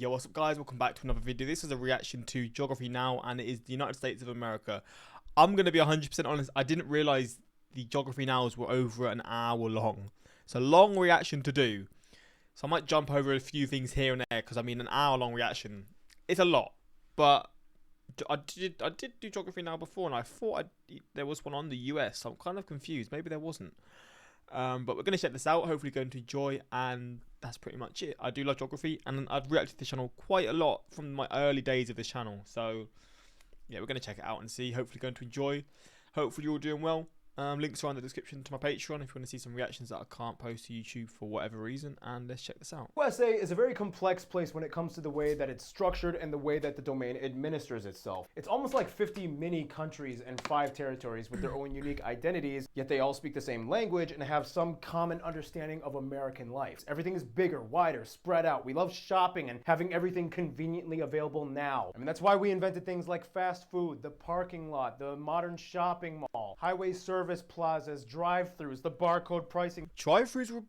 Yo, what's up guys, welcome back to another video. This is a reaction to Geography Now, and it is the United States of America. I'm going to be 100% honest, I didn't realise the Geography Nows were over an hour long. It's a long reaction to do, so I might jump over a few things here and there, because I mean an hour long reaction, it's a lot. But I did do Geography Now before, and I thought there was one on the US, so I'm kind of confused, maybe there wasn't. But we're going to check this out, hopefully going to enjoy, and that's pretty much it. I do love geography, and I've reacted to the channel quite a lot from my early days of this channel, so yeah, we're going to check it out and see, hopefully going to enjoy. Hopefully you're all doing well. Links are in the description to my Patreon if you want to see some reactions that I can't post to YouTube for whatever reason, and let's check this out. USA is a very complex place when it comes to the way that it's structured and the way that the domain administers itself. It's almost like 50 mini countries and 5 territories with their own unique identities, yet they all speak the same language and have some common understanding of American life. Everything is bigger, wider, spread out. We love shopping and having everything conveniently available now. I mean, that's why we invented things like fast food, the parking lot, the modern shopping mall, highway service plazas, drive-thrus, the barcode pricing. Drive-thrus were...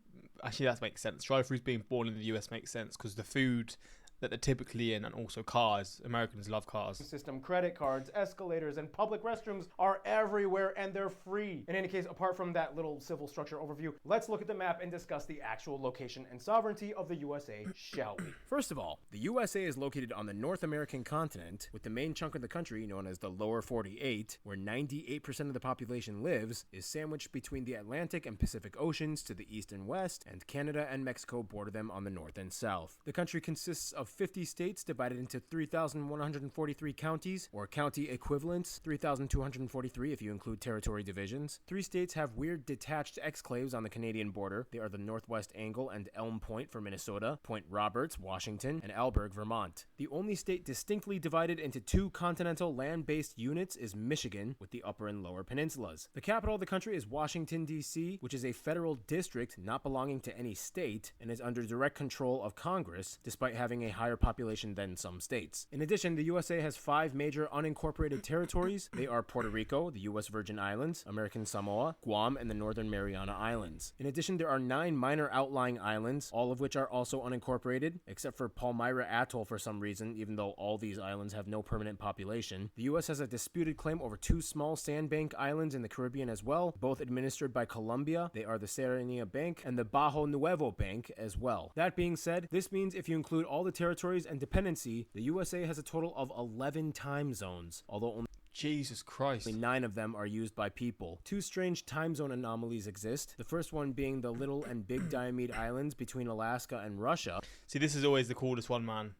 Actually, that makes sense. Drive-thrus being born in the US makes sense, because the food that they're typically in, and also cars. Americans love cars. System, credit cards, escalators, and public restrooms are everywhere, and they're free. In any case, apart from that little civil structure overview, let's look at the map and discuss the actual location and sovereignty of the USA, shall we? First of all, the USA is located on the North American continent, with the main chunk of the country, known as the Lower 48, where 98% of the population lives, is sandwiched between the Atlantic and Pacific Oceans to the east and west, and Canada and Mexico border them on the north and south. The country consists of 50 states divided into 3,143 counties, or county equivalents, 3,243 if you include territory divisions. 3 states have weird detached exclaves on the Canadian border. They are the Northwest Angle and Elm Point for Minnesota, Point Roberts, Washington, and Alberg, Vermont. The only state distinctly divided into 2 continental land-based units is Michigan, with the upper and lower peninsulas. The capital of the country is Washington, D.C., which is a federal district not belonging to any state, and is under direct control of Congress, despite having a higher population than some states. In addition, the USA has 5 major unincorporated territories. They are Puerto Rico, the U.S. Virgin Islands, American Samoa, Guam, and the Northern Mariana Islands. In addition, there are 9 minor outlying islands, all of which are also unincorporated, except for Palmyra Atoll for some reason, even though all these islands have no permanent population. The U.S. has a disputed claim over 2 small sandbank islands in the Caribbean as well, both administered by Colombia. They are the Serenia Bank and the Bajo Nuevo Bank as well. That being said, this means if you include all the territories and dependency, the USA has a total of 11 time zones, although only Jesus Christ. 9 of them are used by people. 2 strange time zone anomalies exist, the first one being the Little and Big Diomede Islands between Alaska and Russia. See, this is always the coolest one, man.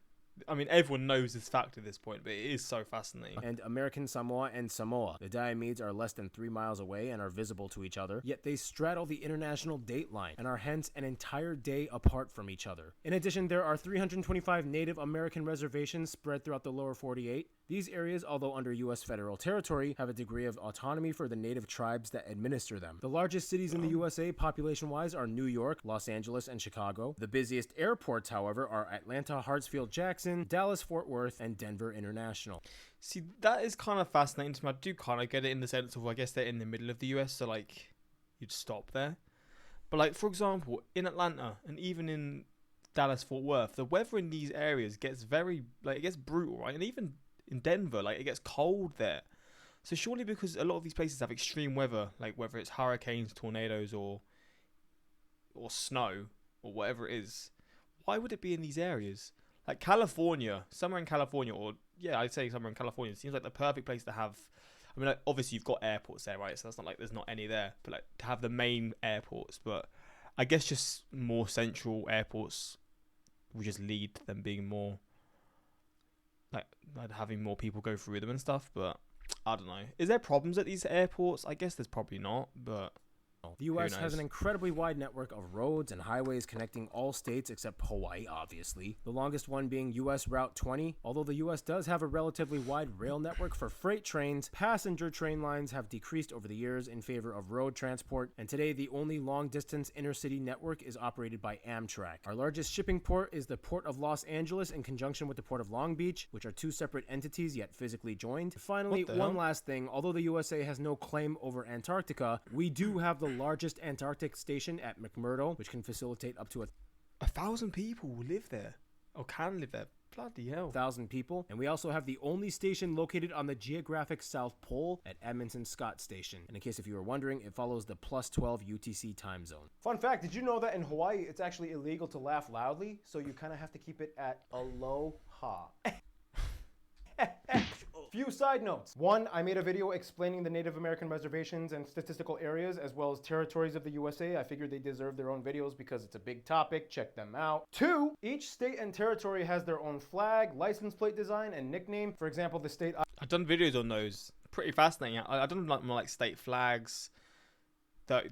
I mean, everyone knows this fact at this point, but it is so fascinating. And American Samoa and Samoa. The Diomedes are less than 3 miles away and are visible to each other, yet they straddle the international date line and are hence an entire day apart from each other. In addition, there are 325 Native American reservations spread throughout the lower 48. These areas, although under U.S. federal territory, have a degree of autonomy for the native tribes that administer them. The largest cities in the USA population-wise are New York, Los Angeles, and Chicago. The busiest airports, however, are Atlanta, Hartsfield-Jackson, Dallas-Fort Worth, and Denver International. See, that is kind of fascinating to me. I do kind of get it in the sense of, I guess they're in the middle of the US, so like, you'd stop there. But like, for example, in Atlanta, and even in Dallas-Fort Worth, the weather in these areas gets very, like, it gets brutal, right? And even in Denver, like, it gets cold there. So surely, because a lot of these places have extreme weather, like whether it's hurricanes, tornadoes, or snow, or whatever it is, why would it be in these areas? Like California, somewhere in California, or yeah, I'd say somewhere in California, seems like the perfect place to have. I mean, like, obviously you've got airports there, right? So that's not like there's not any there, but like to have the main airports. But I guess just more central airports would just lead to them being more like having more people go through them and stuff. But I don't know. Is there problems at these airports? I guess there's probably not, but The U.S. has an incredibly wide network of roads and highways connecting all states except Hawaii, obviously. The longest one being U.S. Route 20. Although the U.S. does have a relatively wide rail network for freight trains, passenger train lines have decreased over the years in favor of road transport, and today the only long-distance intercity network is operated by Amtrak. Our largest shipping port is the Port of Los Angeles in conjunction with the Port of Long Beach, which are 2 separate entities yet physically joined. Finally, one last thing. Although the USA has no claim over Antarctica, we do have the largest Antarctic station at McMurdo, which can facilitate up to 1,000 people will live there, or can live there. Bloody hell. 1,000 people. And we also have the only station located on the geographic South Pole at Edmonton Scott Station. And in case if you were wondering, it follows the +12 UTC time zone. Fun fact, did you know that in Hawaii, it's actually illegal to laugh loudly? So you kind of have to keep it at aloha. Few side notes. One, I made a video explaining the Native American reservations and statistical areas as well as territories of the USA. I figured they deserve their own videos because it's a big topic. Check them out. Two, each state and territory has their own flag, license plate design, and nickname. For example, the state... I've done videos on those. Pretty fascinating. I've done like more like state flags,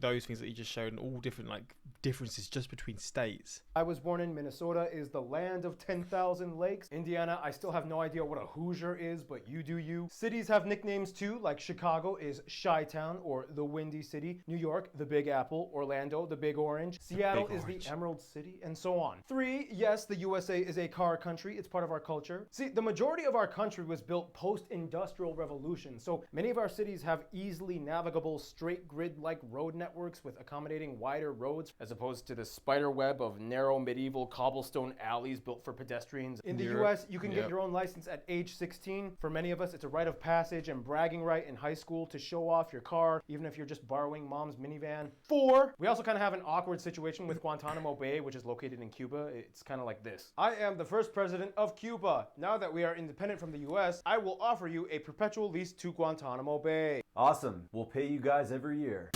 those things that you just showed, and all different like differences just between states. I was born in Minnesota, is the land of 10,000 lakes. Indiana, I still have no idea what a Hoosier is, but you do you. Cities have nicknames too, like Chicago is Chi-Town or the Windy City. New York, the Big Apple. Orlando, the Big Orange. Seattle is the Emerald City, and so on. Three, yes, the USA is a car country. It's part of our culture. See, the majority of our country was built post-industrial revolution, so many of our cities have easily navigable, straight grid-like road networks with accommodating wider roads as opposed to the spider web of narrow medieval cobblestone alleys built for pedestrians. In the US, you can get your own license at age 16. For many of us, it's a rite of passage and bragging right in high school to show off your car, even if you're just borrowing mom's minivan. Four, we also kind of have an awkward situation with Guantanamo Bay, which is located in Cuba. It's kind of like this. I am the first president of Cuba. Now that we are independent from the US, I will offer you a perpetual lease to Guantanamo Bay. Awesome. We'll pay you guys every year.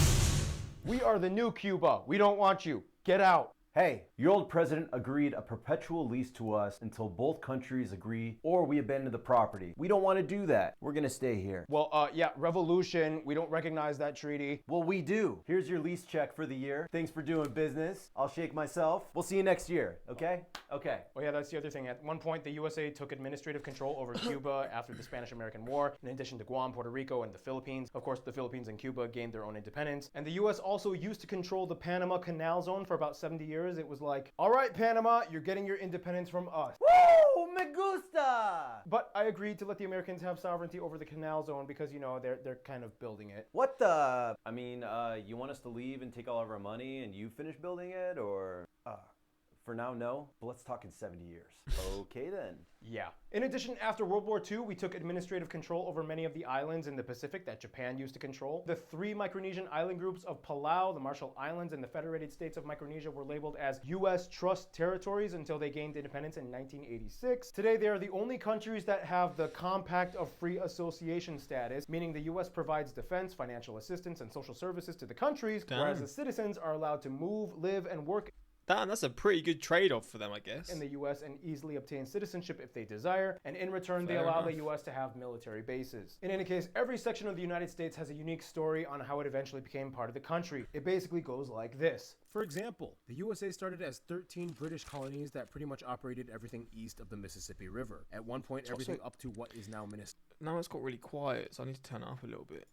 We are the new Cuba. We don't want you. Get out. Hey, your old president agreed a perpetual lease to us until both countries agree or we abandon the property. We don't want to do that. We're gonna stay here. Well, yeah, revolution. We don't recognize that treaty. Well, we do. Here's your lease check for the year. Thanks for doing business. I'll shake myself. We'll see you next year, okay? Okay. Oh yeah, that's the other thing. At one point, the USA took administrative control over Cuba after the Spanish-American War, in addition to Guam, Puerto Rico, and the Philippines. Of course, the Philippines and Cuba gained their own independence. And the US also used to control the Panama Canal Zone for about 70 years. It was like, all right, Panama, you're getting your independence from us. Woo! Me gusta! But I agreed to let the Americans have sovereignty over the canal zone because, you know, they're kind of building it. What the? I mean, you want us to leave and take all of our money and you finish building it, or? For now, no, but let's talk in 70 years. Okay then. Yeah. In addition, after World War II, we took administrative control over many of the islands in the Pacific that Japan used to control. The three Micronesian island groups of Palau, the Marshall Islands, and the Federated States of Micronesia were labeled as U.S. Trust Territories until they gained independence in 1986. Today, they are the only countries that have the Compact of Free Association status, meaning the U.S. provides defense, financial assistance, and social services to the countries, whereas the citizens are allowed to move, live, and work That's a pretty good trade-off for them, I guess. in the U.S. and easily obtain citizenship if they desire, and in return they allow the U.S. to have military bases. In any case, every section of the United States has a unique story on how it eventually became part of the country. It basically goes like this. For example, the USA started as 13 British colonies that pretty much operated everything east of the Mississippi River. At one point, everything up to what is now Minnesota Now it's got really quiet, so I need to turn it up a little bit.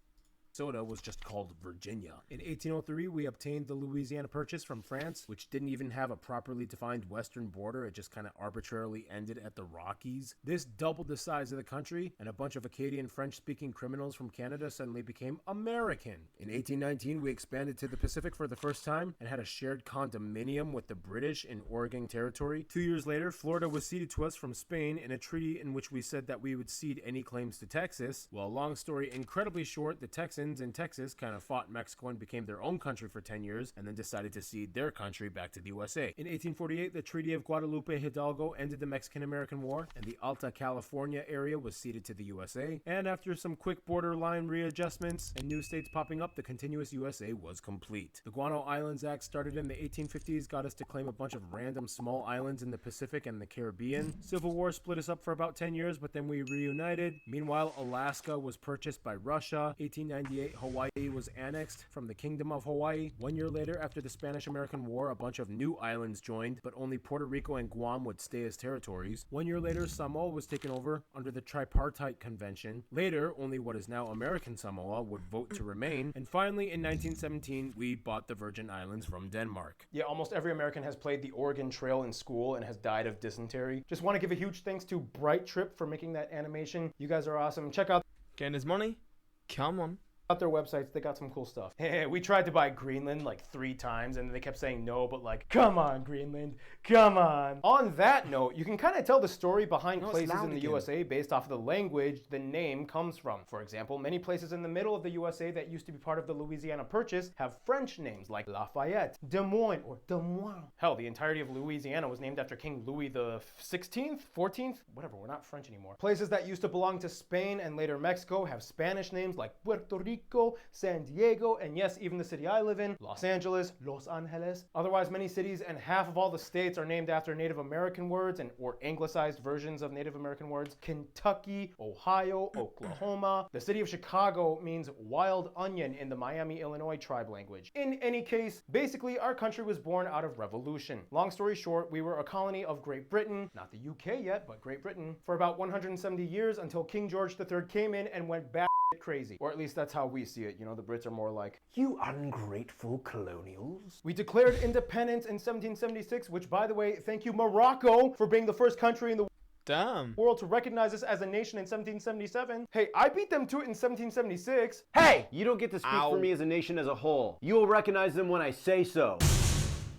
was just called Virginia. In 1803, we obtained the Louisiana Purchase from France, which didn't even have a properly defined western border. It just kind of arbitrarily ended at the Rockies. This doubled the size of the country, and a bunch of Acadian French-speaking criminals from Canada suddenly became American. In 1819, we expanded to the Pacific for the first time and had a shared condominium with the British in Oregon Territory. 2 years later, Florida was ceded to us from Spain in a treaty in which we said that we would cede any claims to Texas. Well, long story incredibly short, the Texans in Texas kind of fought Mexico and became their own country for 10 years and then decided to cede their country back to the USA. In 1848, the Treaty of Guadalupe Hidalgo ended the Mexican-American War and the Alta California area was ceded to the USA. And after some quick borderline readjustments and new states popping up, the continuous USA was complete. The Guano Islands Act started in the 1850s, got us to claim a bunch of random small islands in the Pacific and the Caribbean. Civil War split us up for about 10 years, but then we reunited. Meanwhile, Alaska was purchased by Russia. 1898, Hawaii was annexed from the Kingdom of Hawaii. 1 year later, after the Spanish-American War, a bunch of new islands joined, but only Puerto Rico and Guam would stay as territories. 1 year later, Samoa was taken over under the Tripartite Convention. Later, only what is now American Samoa would vote to remain. And finally, in 1917, we bought the Virgin Islands from Denmark. Yeah, almost every American has played the Oregon Trail in school and has died of dysentery. Just want to give a huge thanks to Bright Trip for making that animation. You guys are awesome. Check out Getting his money? Come on. Out their websites, they got some cool stuff. Hey, we tried to buy Greenland like 3 times and they kept saying no, but like, come on, Greenland, come on. On that note, you can kind of tell the story behind places in the USA based off of the language the name comes from. For example, many places in the middle of the USA that used to be part of the Louisiana Purchase have French names like Lafayette, Des Moines, or Des Moines. Hell, the entirety of Louisiana was named after King Louis the 16th, 14th, whatever, we're not French anymore. Places that used to belong to Spain and later Mexico have Spanish names like Puerto Rico, San Diego, and yes, even the city I live in, Los Angeles, Los Angeles. Otherwise, many cities and half of all the states are named after Native American words and or anglicized versions of Native American words. Kentucky, Ohio, Oklahoma. The city of Chicago means wild onion in the Miami, Illinois tribe language. In any case, basically our country was born out of revolution. Long story short, we were a colony of Great Britain, not the UK yet, but Great Britain, for about 170 years until King George III came in and went back crazy. Or at least that's how we see it. You know, the Brits are more like, you ungrateful colonials. We declared independence in 1776, which by the way, thank you Morocco for being the first country in the world to recognize us as a nation in 1777. Hey, I beat them to it in 1776. Hey, you don't get to speak for me as a nation as a whole. You will recognize them when I say so.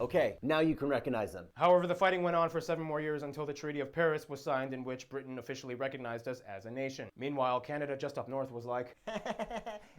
Okay, now you can recognize them. However, the fighting went on for 7 more years until the Treaty of Paris was signed, in which Britain officially recognized us as a nation. Meanwhile, Canada just up north was like,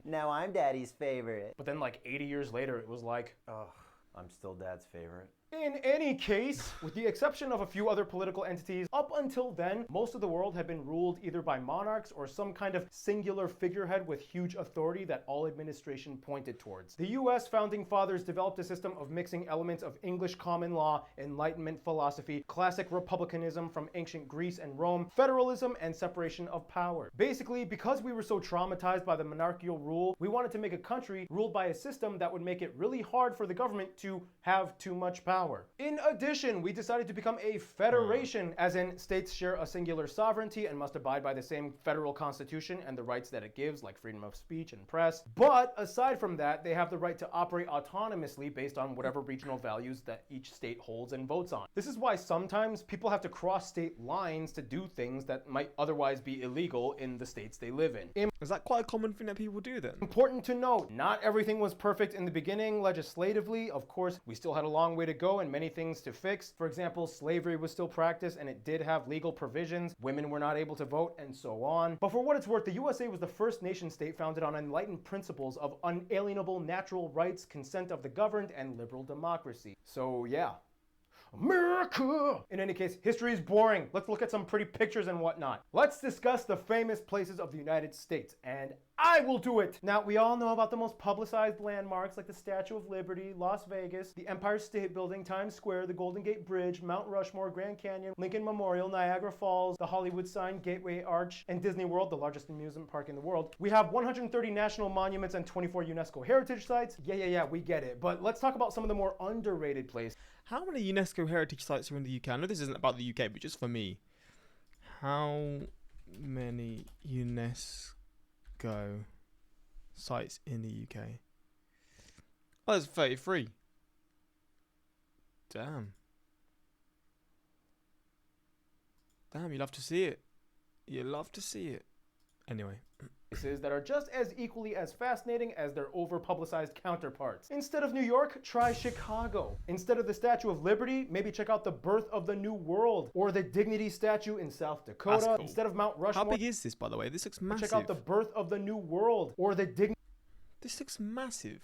now I'm daddy's favorite. But then like 80 years later, it was like, ugh, I'm still dad's favorite. In any case, with the exception of a few other political entities, up until then, most of the world had been ruled either by monarchs or some kind of singular figurehead with huge authority that all administration pointed towards. The US founding fathers developed a system of mixing elements of English common law, Enlightenment philosophy, classic republicanism from ancient Greece and Rome, federalism, and separation of power. Basically, because we were so traumatized by the monarchical rule, we wanted to make a country ruled by a system that would make it really hard for the government to have too much power. In addition, we decided to become a federation, as in states share a singular sovereignty and must abide by the same federal constitution and the rights that it gives, like freedom of speech and press. But aside from that, they have the right to operate autonomously based on whatever regional values that each state holds and votes on. This is why sometimes people have to cross state lines to do things that might otherwise be illegal in the states they live in. Is that quite a common thing that people do then? Important to note, not everything was perfect in the beginning legislatively. Of course, we still had a long way to go and many things to fix. For example, slavery was still practiced and it did have legal provisions. Women were not able to vote and so on. But for what it's worth, the USA was the first nation state founded on enlightened principles of unalienable natural rights, consent of the governed, and liberal democracy. So yeah. America! In any case, history is boring. Let's look at some pretty pictures and whatnot. Let's discuss the famous places of the United States, and I will do it! Now, we all know about the most publicized landmarks like the Statue of Liberty, Las Vegas, the Empire State Building, Times Square, the Golden Gate Bridge, Mount Rushmore, Grand Canyon, Lincoln Memorial, Niagara Falls, the Hollywood Sign, Gateway Arch, and Disney World, the largest amusement park in the world. We have 130 national monuments and 24 UNESCO heritage sites. Yeah, we get it. But let's talk about some of the more underrated places. How many UNESCO heritage sites are in the UK? I know this isn't about the UK, but just for me. How many UNESCO sites in the UK? Oh, there's 33. Damn, you love to see it. You love to see it. Anyway. That are just as equally as fascinating as their over-publicized counterparts. Instead of New York, try Chicago. Instead of the Statue of Liberty, maybe check out the Birth of the New World or the Dignity Statue in South Dakota. Cool. Instead of Mount Rushmore, how big is this, by the way? This looks massive. Check out the Birth of the New World or the Dignity. This looks massive.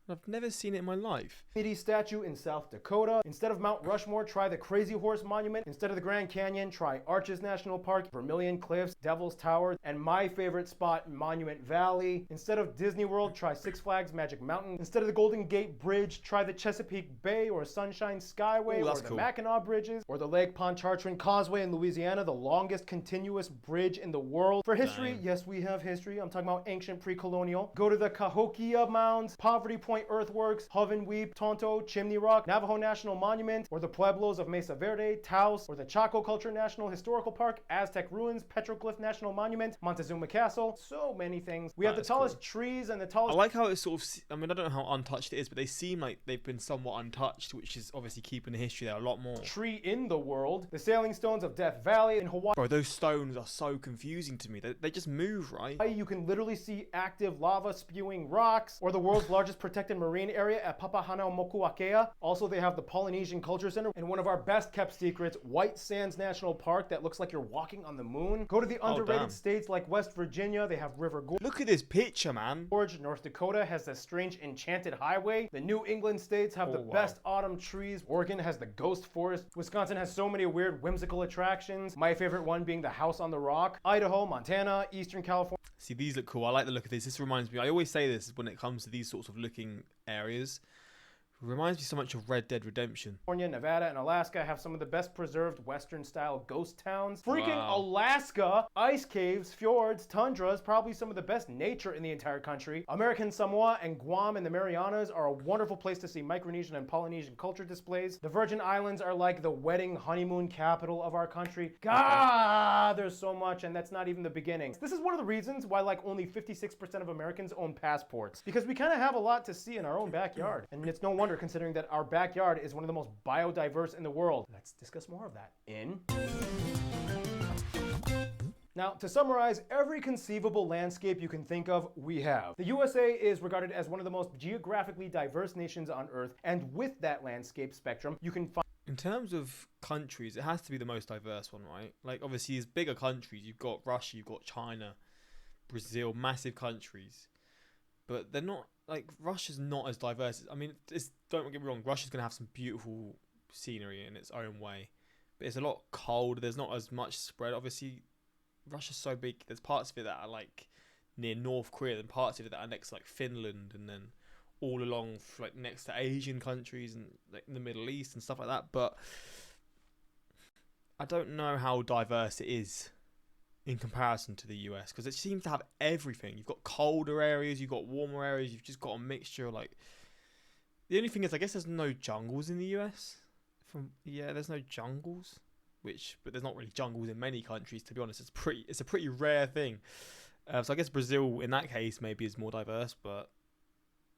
I've never seen it in my life. Dignity Statue in South Dakota. Instead of Mount Rushmore, try the Crazy Horse Monument. Instead of the Grand Canyon, try Arches National Park, Vermilion Cliffs, Devil's Tower, and my favorite spot, Monument Valley. Instead of Disney World, try Six Flags Magic Mountain. Instead of the Golden Gate Bridge, try the Chesapeake Bay or Sunshine Skyway. Ooh, or the cool. Mackinac Bridges or the Lake Pontchartrain Causeway in Louisiana, the longest continuous bridge in the world. For history, yes, we have history. I'm talking about ancient pre-colonial. Go to the Cahokia Mounds, Poverty Point, Point Earthworks, Hovenweep, Tonto, Chimney Rock, Navajo National Monument, or the Pueblos of Mesa Verde, Taos, or the Chaco Culture National Historical Park, Aztec Ruins, Petroglyph National Monument, Montezuma Castle, so many things. We have the tallest trees and the I tallest... like how it's sort of, I mean, I don't know how untouched it is, but they seem like they've been somewhat untouched, which is obviously keeping the history there a lot more. tree in the world, the sailing stones of Death Valley in Hawaii. Bro, those stones are so confusing to me. They just move, right? You can literally see active lava spewing rocks, or the world's largest protected marine area at Papahanaumokuakea. Also, they have the Polynesian Culture Center and one of our best kept secrets, White Sands National Park, that looks like you're walking on the moon. Go to the underrated states like West Virginia, they have River Gorge. Look at this picture, man. North Dakota has the strange enchanted highway. The New England states have the best autumn trees. Oregon has the ghost forest. Wisconsin has so many weird whimsical attractions. My favorite one being the House on the Rock. Idaho, Montana, Eastern California. See, these look cool. I like the look of this. This reminds me, I always say this when it comes to these sorts of looking areas. It reminds me so much of Red Dead Redemption. California, Nevada, and Alaska have some of the best preserved Western-style ghost towns. Freaking Alaska, ice caves, fjords, tundras, probably some of the best nature in the entire country. American Samoa and Guam and the Marianas are a wonderful place to see Micronesian and Polynesian culture displays. The Virgin Islands are like the wedding honeymoon capital of our country. God, there's so much, and that's not even the beginning. This is one of the reasons why like only 56% of Americans own passports, because we kind of have a lot to see in our own backyard, and it's no wonder considering that our backyard is one of the most biodiverse in the world. Let's discuss more of that in... Now, to summarize, every conceivable landscape you can think of, we have. The USA is regarded as one of the most geographically diverse nations on Earth, and with that landscape spectrum, you can find... In terms of countries, it has to be the most diverse one, right? Like, obviously, these bigger countries, you've got Russia, you've got China, Brazil, massive countries. But they're not, like, Russia's not as diverse. I mean, don't get me wrong, Russia's going to have some beautiful scenery in its own way. But it's a lot colder, there's not as much spread. Obviously, Russia's so big, there's parts of it that are, like, near North Korea, and parts of it that are next to, like, Finland, and then all along, like, next to Asian countries, and, like, in the Middle East and stuff like that. But I don't know how diverse it is in comparison to the US, because it seems to have everything. You've got colder areas, you've got warmer areas, you've just got a mixture. Like, the only thing is, I guess there's no jungles in the US. There's no jungles, but there's not really jungles in many countries, to be honest. It's a pretty rare thing. So I guess Brazil in that case maybe is more diverse, but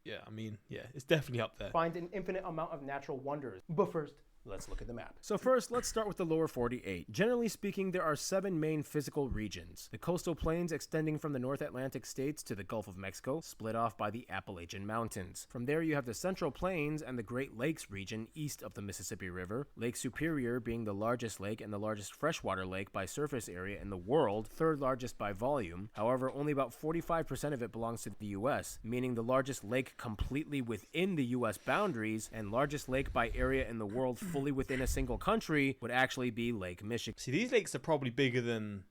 yeah, I mean, yeah, it's definitely up there. Find an infinite amount of natural wonders. But first, let's look at the map. So first, let's start with the lower 48. Generally speaking, there are 7 main physical regions. The coastal plains extending from the North Atlantic states to the Gulf of Mexico, split off by the Appalachian Mountains. From there, you have the Central Plains and the Great Lakes region east of the Mississippi River, Lake Superior being the largest lake and the largest freshwater lake by surface area in the world, third largest by volume. However, only about 45% of it belongs to the U.S., meaning the largest lake completely within the U.S. boundaries and largest lake by area in the world fully within a single country would actually be Lake Michigan. See, these lakes are probably bigger than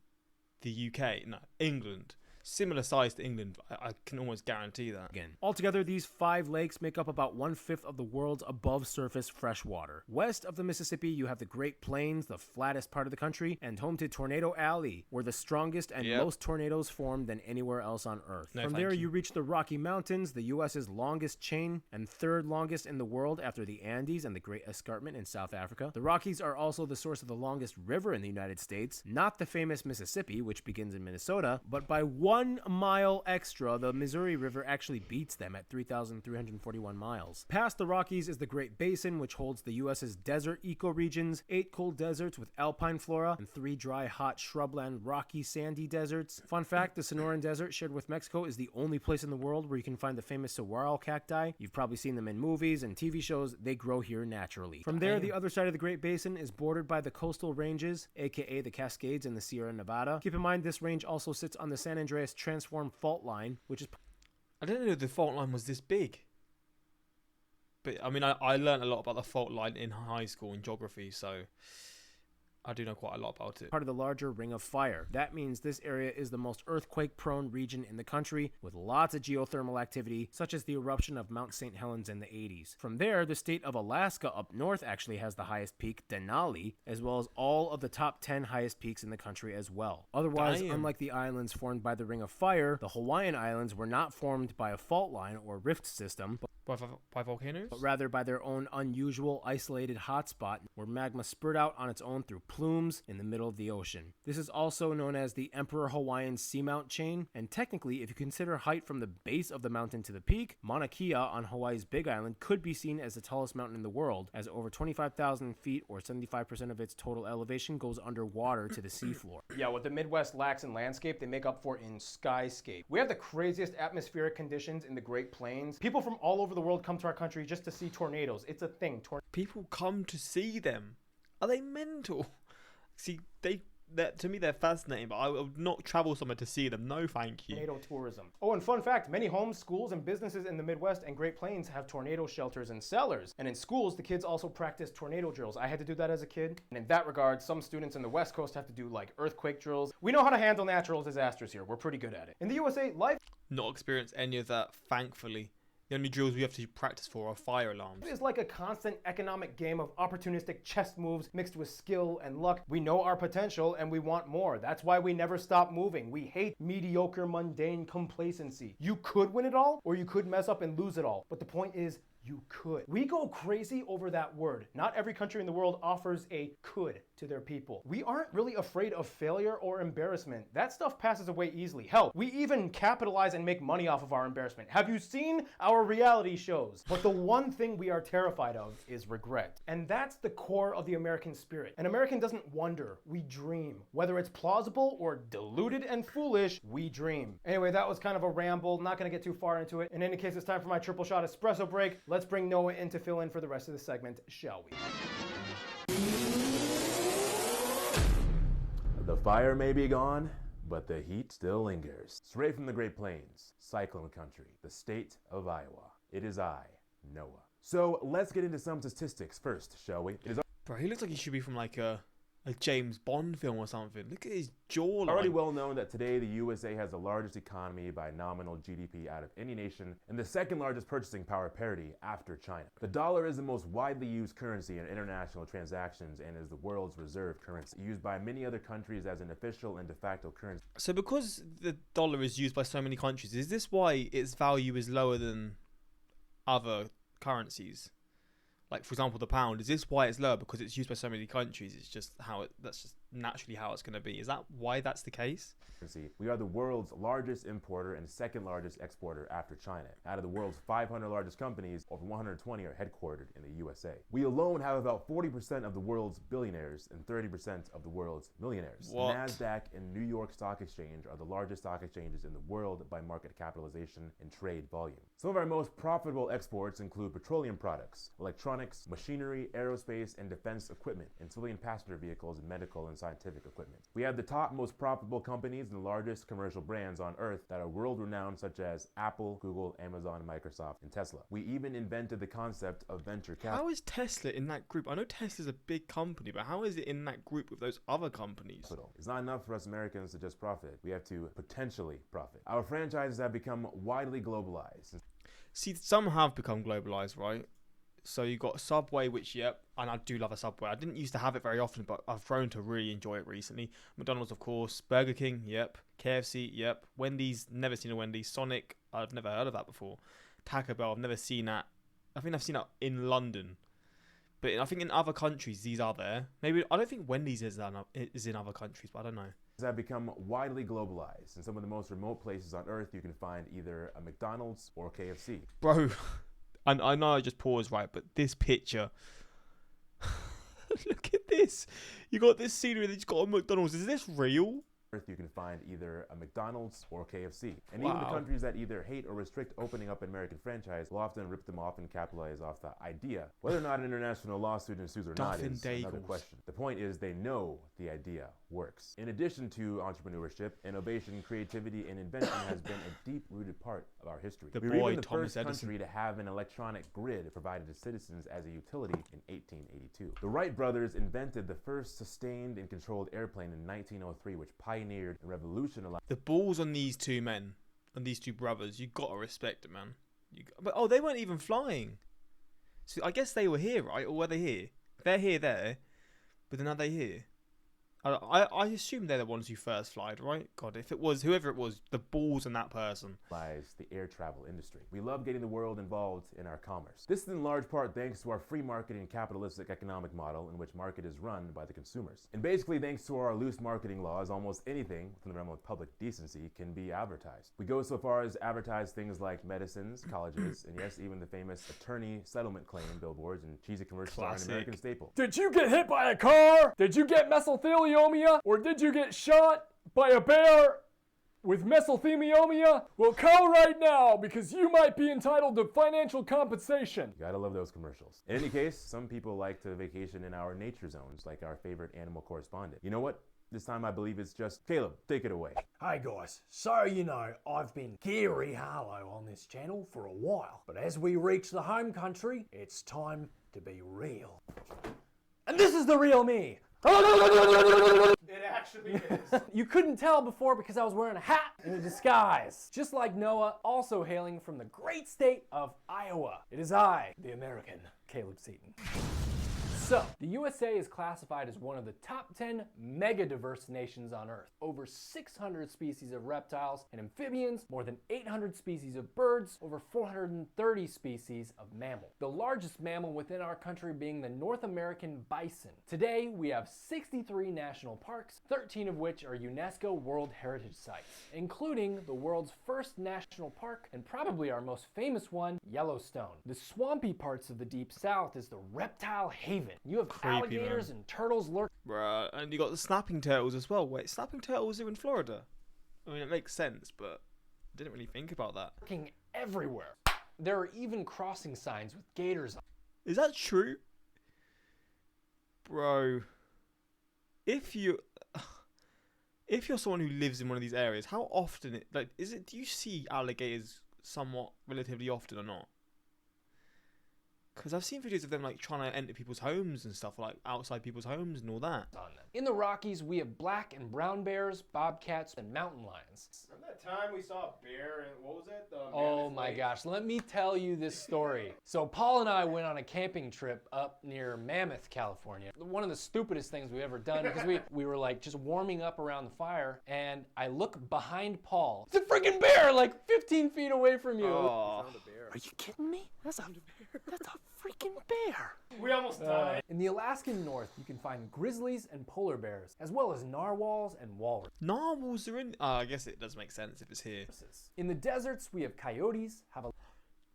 the UK. No, England. Similar size to England. I can almost guarantee that. Again, altogether, these 5 lakes make up about 1/5 of the world's above surface fresh water. West of the Mississippi, you have the Great Plains, the flattest part of the country, and home to Tornado Alley, where the strongest and most tornadoes form than anywhere else on Earth. From there, you reach the Rocky Mountains, the U.S.'s longest chain and third longest in the world after the Andes and the Great Escarpment in South Africa. The Rockies are also the source of the longest river in the United States, not the famous Mississippi, which begins in Minnesota, but by 1 mile extra, the Missouri River actually beats them at 3,341 miles. Past the Rockies is the Great Basin, which holds the U.S.'s desert ecoregions, 8 cold deserts with alpine flora, and 3 dry, hot shrubland, rocky, sandy deserts. Fun fact, the Sonoran Desert, shared with Mexico, is the only place in the world where you can find the famous saguaro cacti. You've probably seen them in movies and TV shows. They grow here naturally. From there, the other side of the Great Basin is bordered by the coastal ranges, aka the Cascades and the Sierra Nevada. Keep in mind, this range also sits on the San Andreas Transform Fault Line, which is... I didn't know the fault line was this big. But, I mean, I learned a lot about the fault line in high school in geography, so I do know quite a lot about it. Part of the larger Ring of Fire. That means this area is the most earthquake-prone region in the country, with lots of geothermal activity, such as the eruption of Mount St. Helens in the 80s. From there, the state of Alaska up north actually has the highest peak, Denali, as well as all of the top 10 highest peaks in the country as well. Otherwise, unlike the islands formed by the Ring of Fire, the Hawaiian Islands were not formed by a fault line or rift system, By volcanoes? but rather by their own unusual isolated hotspot where magma spurt out on its own through plumes in the middle of the ocean. This is also known as the Emperor Hawaiian Seamount Chain, and technically, if you consider height from the base of the mountain to the peak, Mauna Kea on Hawaii's Big Island could be seen as the tallest mountain in the world, as over 25,000 feet or 75% of its total elevation goes underwater to the seafloor. Yeah, what the Midwest lacks in landscape, they make up for in skyscape. We have the craziest atmospheric conditions in the Great Plains. People from all over the world come to our country just to see tornadoes. It's a thing. People come to see them. Are they mental? See, to me they're fascinating, but I would not travel somewhere to see them. No, thank you. Tornado tourism. Oh, and fun fact, many homes, schools, and businesses in the Midwest and Great Plains have tornado shelters and cellars. And in schools, the kids also practice tornado drills. I had to do that as a kid. And in that regard, some students in the West Coast have to do like earthquake drills. We know how to handle natural disasters here. We're pretty good at it. In the USA, life Not experienced any of that, thankfully. The only drills we have to practice for are fire alarms. It is like a constant economic game of opportunistic chess moves mixed with skill and luck. We know our potential and we want more. That's why we never stop moving. We hate mediocre, mundane complacency. You could win it all, or you could mess up and lose it all. But the point is, you could. We go crazy over that word. Not every country in the world offers a could to their people. We aren't really afraid of failure or embarrassment. That stuff passes away easily. Hell, we even capitalize and make money off of our embarrassment. Have you seen our reality shows? But the one thing we are terrified of is regret. And that's the core of the American spirit. An American doesn't wonder, we dream. Whether it's plausible or deluded and foolish, we dream. Anyway, that was kind of a ramble. Not gonna get too far into it. In any case, it's time for my triple shot espresso break. Let's bring Noah in to fill in for the rest of the segment, shall we? The fire may be gone, but the heat still lingers. Straight from the Great Plains, cyclone country, the state of Iowa. It is I, Noah. So let's get into some statistics first, shall we? It is Bro, he looks like he should be from like a James Bond film or something. Look at his jawline. already well known that today the USA has the largest economy by nominal GDP out of any nation and the second largest purchasing power parity after China. The dollar is the most widely used currency in international transactions and is the world's reserve currency, used by many other countries as an official and de facto currency. So because the dollar is used by so many countries, is this why its value is lower than other currencies? Like, for example, the pound, is this why it's lower? Because it's used by so many countries, it's just that's just naturally how it's going to be. Is that why that's the case? We are the world's largest importer and second largest exporter after China. Out of the world's 500 largest companies, over 120 are headquartered in the USA. We alone have about 40% of the world's billionaires and 30% of the world's millionaires. What? NASDAQ and New York Stock Exchange are the largest stock exchanges in the world by market capitalization and trade volume. Some of our most profitable exports include petroleum products, electronics, machinery, aerospace and defense equipment, and civilian passenger vehicles and medical and scientific equipment. We have the top most profitable companies and the largest commercial brands on earth that are world-renowned, such as Apple, Google, Amazon, Microsoft, and Tesla. We even invented the concept of venture capital. How is Tesla in that group? I know Tesla's a big company, but how is it in that group with those other companies? It's not enough for us Americans to just profit. We have to potentially profit. Our franchises have become widely globalized. See, some have become globalized, right? So you got Subway, which, yep, and I do love a Subway. I didn't used to have it very often, but I've grown to really enjoy it recently. McDonald's, of course. Burger King, yep. KFC, yep. Wendy's, never seen a Wendy's. Sonic, I've never heard of that before. Taco Bell, I've never seen that. I think I've seen that in London. But I think in other countries, these are there. Maybe, I don't think Wendy's is in other countries, but I don't know. Have become widely globalized. In some of the most remote places on earth, you can find either a McDonald's or KFC. Bro, and I know I just paused, right, but this picture, look at this. You got this scenery that you got on McDonald's. Is this real? You can find either a McDonald's or KFC. And Wow. even the countries that either hate or restrict opening up an American franchise will often rip them off and capitalize off the idea. Whether or not an international lawsuit ensues or not is another question. The point is they know the idea works. In addition to entrepreneurship, innovation, creativity, and invention has been a deep-rooted part of our history. The We were boy, even the Thomas first Edison. country to have an electronic grid provided to citizens as a utility in 1882. The Wright brothers invented the first sustained and controlled airplane in 1903, which pioneered and revolutionized. The balls on these two men, on these two brothers, you got to respect it, man. But they weren't even flying. So I guess they were here, right? Or were they here? They're here, there. But then are they here? I assume they're the ones who first flied, right? God, if it was whoever it was, the balls in that person. Lies the air travel industry. We love getting the world involved in our commerce. This is in large part thanks to our free market and capitalistic economic model in which market is run by the consumers. And basically thanks to our loose marketing laws, almost anything within the realm of public decency can be advertised. We go so far as advertise things like medicines, colleges, and yes, even the famous attorney settlement claim billboards and cheesy commercials are an Classic. American staple. Did you get hit by a car? Did you get mesothelioma? Or did you get shot by a bear with mesothelioma? Well, call right now because you might be entitled to financial compensation. Gotta love those commercials. In any case, some people like to vacation in our nature zones, like our favorite animal correspondent. You know what? This time I believe it's just Caleb. Take it away. Hey guys, so you know, I've been Gary Harlow on this channel for a while, but as we reach the home country, it's time to be real. And this is the real me. It actually is. You couldn't tell before because I was wearing a hat and a disguise. Just like Noah, also hailing from the great state of Iowa. It is I, the American, Caleb Seaton. So, the USA is classified as one of the top 10 mega diverse nations on Earth. Over 600 species of reptiles and amphibians, more than 800 species of birds, over 430 species of mammal. The largest mammal within our country being the North American bison. Today, we have 63 national parks, 13 of which are UNESCO World Heritage Sites, including the world's first national park and probably our most famous one, Yellowstone. The swampy parts of the Deep South is the reptile haven. You have Creepy, alligators man. and turtles lurking Bruh, and you got the snapping turtles as well. Wait, snapping turtles are in Florida? I mean, it makes sense, but I didn't really think about that. everywhere. There are even crossing signs with gators on. Is that true? Bro, if you're someone who lives in one of these areas, how often do you see alligators somewhat relatively often or not? Because I've seen videos of them like trying to enter people's homes and stuff, like outside people's homes and all that. them. In the Rockies, we have black and brown bears, bobcats, and mountain lions. Remember that time we saw a bear and what was it? The Oh Mammoth my Lake? gosh, let me tell you this story. So Paul and I went on a camping trip up near Mammoth, California. One of the stupidest things we've ever done because we were like just warming up around the fire and I look behind Paul. It's a freaking bear like 15 feet away from you. Oh, Are you kidding me? That's a freaking bear. We almost died. In the Alaskan North, you can find grizzlies and polar bears, as well as narwhals and walruses. narwhals are in. I guess it does make sense if it's here. In the deserts, we have coyotes,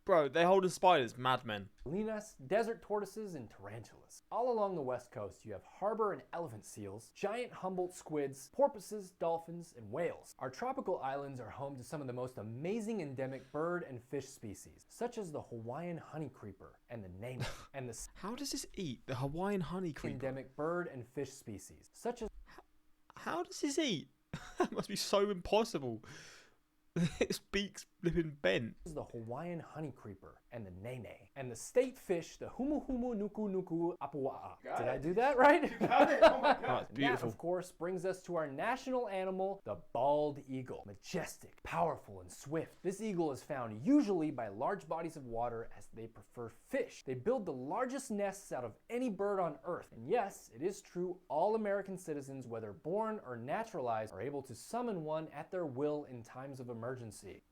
Bro, they hold spiders, madmen. javelinas, desert tortoises, and tarantulas. All along the west coast, you have harbor and elephant seals, giant Humboldt squids, porpoises, dolphins, and whales. Our tropical islands are home to some of the most amazing endemic bird and fish species, such as the Hawaiian honeycreeper and the name and the How does this eat? The Hawaiian honeycreeper. endemic bird and fish species, such as How does this eat? That must be so impossible. Its beak's flipping bent. the Hawaiian honeycreeper and the nene, and the state fish, the humu humu nuku nuku apua'a. Did I do that right? Got it. Oh my Oh, god. it's That, beautiful. of course, brings us to our national animal, the bald eagle. Majestic, powerful, and swift. This eagle is found usually by large bodies of water as they prefer fish. They build the largest nests out of any bird on Earth. And yes, it is true, all American citizens, whether born or naturalized, are able to summon one at their will in times of emergency.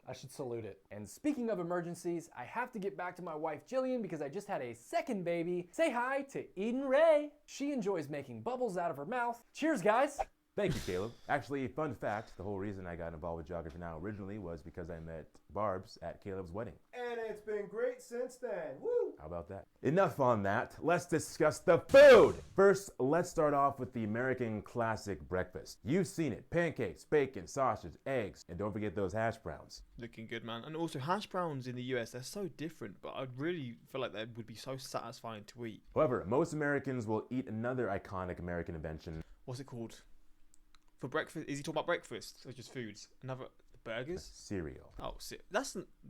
I should salute it. And speaking of emergencies, I have to get back to my wife Jillian because I just had a second baby. Say hi to Eden Ray. She enjoys making bubbles out of her mouth. Cheers, guys. Thank you, Caleb. Actually, fun fact, the whole reason I got involved with Geography Now originally was because I met Barb's at Caleb's wedding. And it's been great since then. Woo! How about that? Enough on that. Let's discuss the food. First, let's start off with the American classic breakfast. You've seen it. Pancakes, bacon, sausage, eggs, and don't forget those hash browns. Looking good, man. And also, hash browns in the US, they're so different, but I really feel like they would be so satisfying to eat. However, most Americans will eat another iconic American invention. What's it called? For breakfast? Is he talking about breakfast or just foods? Another burgers? Cereal. Oh,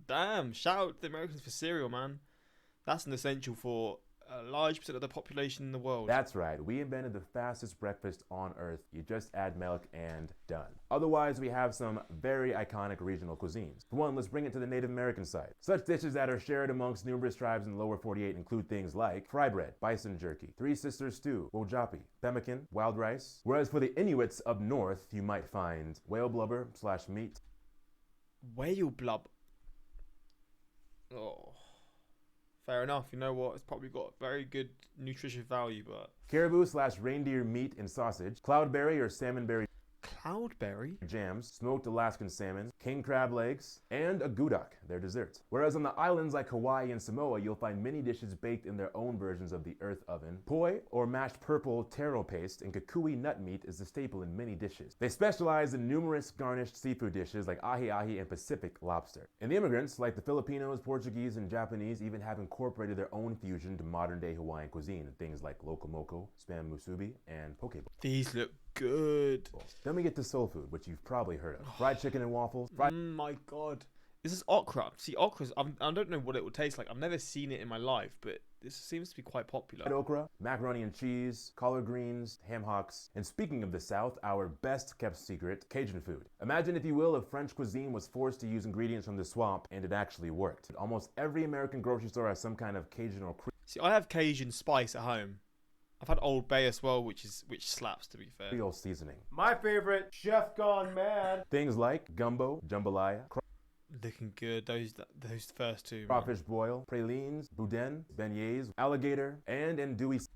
damn! Shout out to the Americans for cereal, man. That's an essential for a large percent of the population in the world. That's right, we invented the fastest breakfast on earth. You just add milk and done. Otherwise, we have some very iconic regional cuisines. For one, let's bring it to the Native American side. Such dishes that are shared amongst numerous tribes in the lower 48 include things like fry bread, bison jerky, Three Sisters stew, wojapi, pemmican, wild rice. Whereas for the Inuits up north, you might find whale blubber / meat. Whale blub. Oh. Fair enough. You know what? It's probably got very good nutrition value, but... Caribou / reindeer meat and sausage, cloudberry or salmonberry Cloudberry? jams, smoked Alaskan salmon, king crab legs, and a gudok, their dessert. Whereas on the islands like Hawaii and Samoa, you'll find many dishes baked in their own versions of the earth oven. Poi, or mashed purple taro paste, and kukui nut meat is the staple in many dishes. They specialize in numerous garnished seafood dishes like ahi-ahi and Pacific lobster. And the immigrants, like the Filipinos, Portuguese, and Japanese, even have incorporated their own fusion to modern-day Hawaiian cuisine, things like lokomoko, spam musubi, and poke bowl. These look good. Then we get to soul food, which you've probably heard of. Fried chicken and waffles. My god. This is okra. See, okra, I don't know what it would taste like. I've never seen it in my life, but this seems to be quite popular. Fried okra, macaroni and cheese, collard greens, ham hocks. And speaking of the South, our best kept secret, Cajun food. Imagine, if you will, if French cuisine was forced to use ingredients from the swamp and it actually worked. Almost every American grocery store has some kind of Cajun or See, I have Cajun spice at home. I've had Old Bay as well, which slaps, to be fair. Creole seasoning. My favorite, Chef Gone Mad. Things like gumbo, jambalaya, Looking good. Those first two. Man. crawfish boil, pralines, boudin, beignets, alligator, and andouille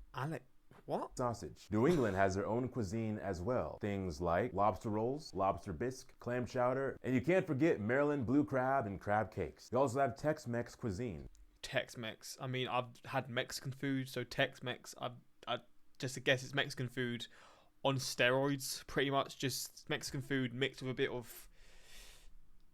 What? sausage. New England has their own cuisine as well. Things like lobster rolls, lobster bisque, clam chowder, and you can't forget Maryland blue crab and crab cakes. You also have Tex-Mex cuisine. Tex-Mex. I mean, I've had Mexican food, so Tex-Mex. I just to guess it's Mexican food on steroids, pretty much. Just Mexican food mixed with a bit of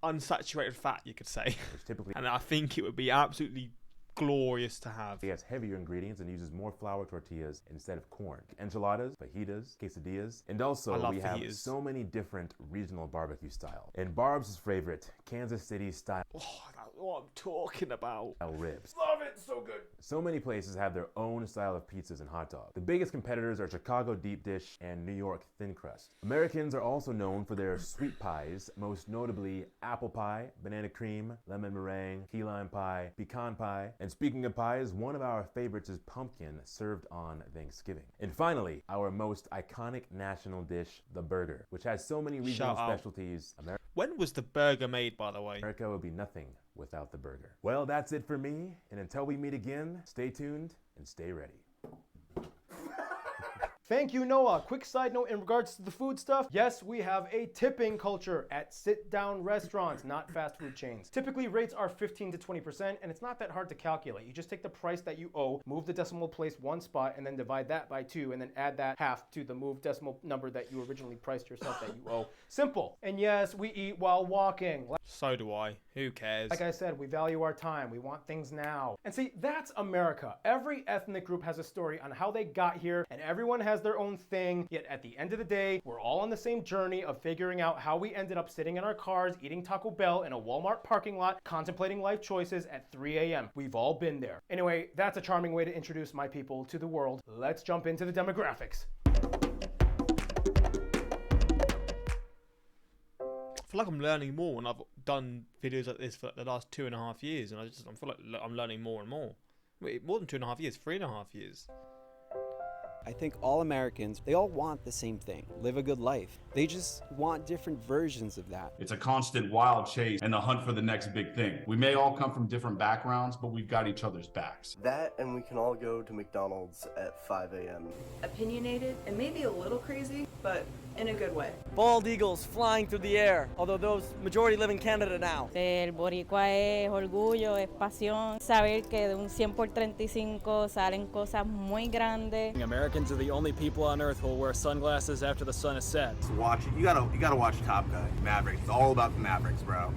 unsaturated fat, you could say. Which typically And I think it would be absolutely glorious to have. it has heavier ingredients and uses more flour tortillas instead of corn. Enchiladas, fajitas, quesadillas, and also I love we have fajitas. so many different regional barbecue styles. And Barb's favorite, Kansas City style Oh, that's what I'm talking about. ribs. Love it, so good. So many places have their own style of pizzas and hot dogs. The biggest competitors are Chicago deep dish and New York thin crust. Americans are also known for their sweet pies, most notably apple pie, banana cream, lemon meringue, key lime pie, pecan pie. And speaking of pies, one of our favorites is pumpkin, served on Thanksgiving. And finally, our most iconic national dish, the burger, which has so many regional Shout out. specialties. When was the burger made, by the way? America would be nothing without the burger. Well, that's it for me, and until we meet again, stay tuned and stay ready. Thank you, Noah. Quick side note in regards to the food stuff. Yes, we have a tipping culture at sit-down restaurants, not fast food chains. Typically, rates are 15 to 20%, and it's not that hard to calculate. You just take the price that you owe, move the decimal place one spot, and then divide that by 2, and then add that half to the moved decimal number that you originally priced yourself that you owe. Simple. And yes, we eat while walking. So do I. Who cares? Like I said, we value our time. We want things now. And see, that's America. Every ethnic group has a story on how they got here, and everyone has their own thing. Yet at the end of the day, we're all on the same journey of figuring out how we ended up sitting in our cars, eating Taco Bell in a Walmart parking lot, contemplating life choices at 3 a.m. We've all been there. Anyway, that's a charming way to introduce my people to the world. Let's jump into the demographics. I feel like I'm learning more when I've done videos like this for the last 2.5 years, and I feel like I'm learning more and more. Wait, more than 2.5 years, 3.5 years. I think all Americans, they all want the same thing, live a good life. They just want different versions of that. It's a constant wild chase and the hunt for the next big thing. We may all come from different backgrounds, but we've got each other's backs. That, and we can all go to McDonald's at 5 a.m. Opinionated and maybe a little crazy, but in a good way. Bald eagles flying through the air, although those majority live in Canada now. El boricua es orgullo, es pasión. Saber que de un 100 por 35 salen cosas muy grandes. Americans are the only people on Earth who will wear sunglasses after the sun has set. You gotta watch Top Gun, Maverick. It's all about the Mavericks, bro.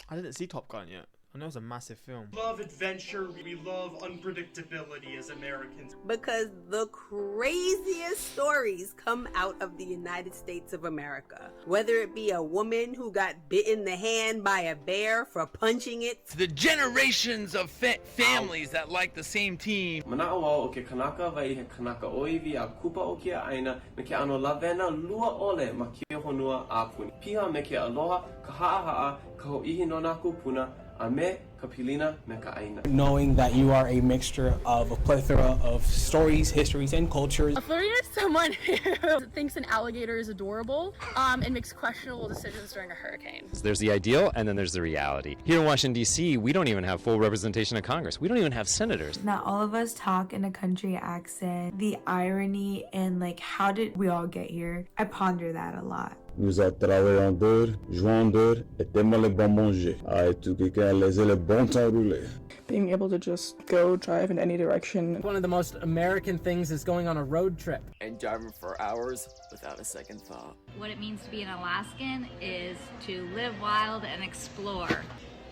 I didn't see Top Gun yet. I know it's a massive film. We love adventure, we love unpredictability as Americans. Because the craziest stories come out of the United States of America. Whether it be a woman who got bit in the hand by a bear for punching it. The generations of families that like the same team. Mana'awao o ke kanaka vai he kanaka oiwi a kupa o kia aina me ke ano lavena lua ole ma kia honua a puni. Piha me ke aloha ka ha'aha'a ka ho'ihi no naku puna a me ka pilina me ka aina. Knowing that you are a mixture of a plethora of stories, histories, and cultures. Flirting with someone who thinks an alligator is adorable and makes questionable decisions during a hurricane. There's the ideal, and then there's the reality. Here in Washington, D.C., we don't even have full representation of Congress. We don't even have senators. Not all of us talk in a country accent. The irony and like, how did we all get here? I ponder that a lot. Nous a travaillé en dehors, joué en dehors, et tellement le bon manger. A tout quelqu'un laissé le bon temps rouler. Being able to just go drive in any direction. One of the most American things is going on a road trip. And driving for hours without a second thought. What it means to be an Alaskan is to live wild and explore.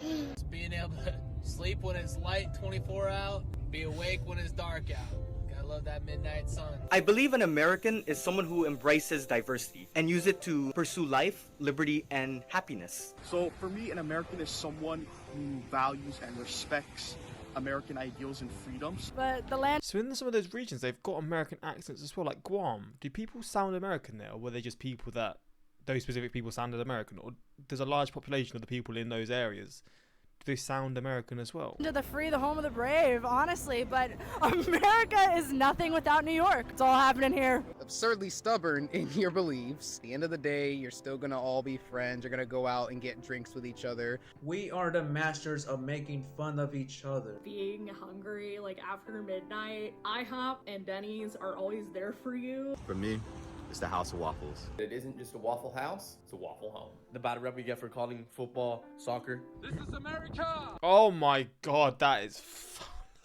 Just being able to sleep when it's light 24 out, be awake when it's dark out. I love that midnight sun. I believe an American is someone who embraces diversity and use it to pursue life, liberty, and happiness. So for me, an American is someone who values and respects American ideals and freedoms. But the land. So in some of those regions, they've got American accents as well, like Guam. Do people sound American there, or were they just people that those specific people sounded American, or there's a large population of the people in those areas? They sound American as well. To the free, the home of the brave, honestly, but America is nothing without New York. It's all happening here. Absurdly stubborn in your beliefs. At the end of the day, you're still gonna all be friends. You're gonna go out and get drinks with each other. We are the masters of making fun of each other. Being hungry, like after midnight, IHOP and Denny's are always there for you. For me, it's the House of Waffles. It isn't just a Waffle House, it's a Waffle Home. The bad rep we get for calling football soccer. This is America! Oh my god, that is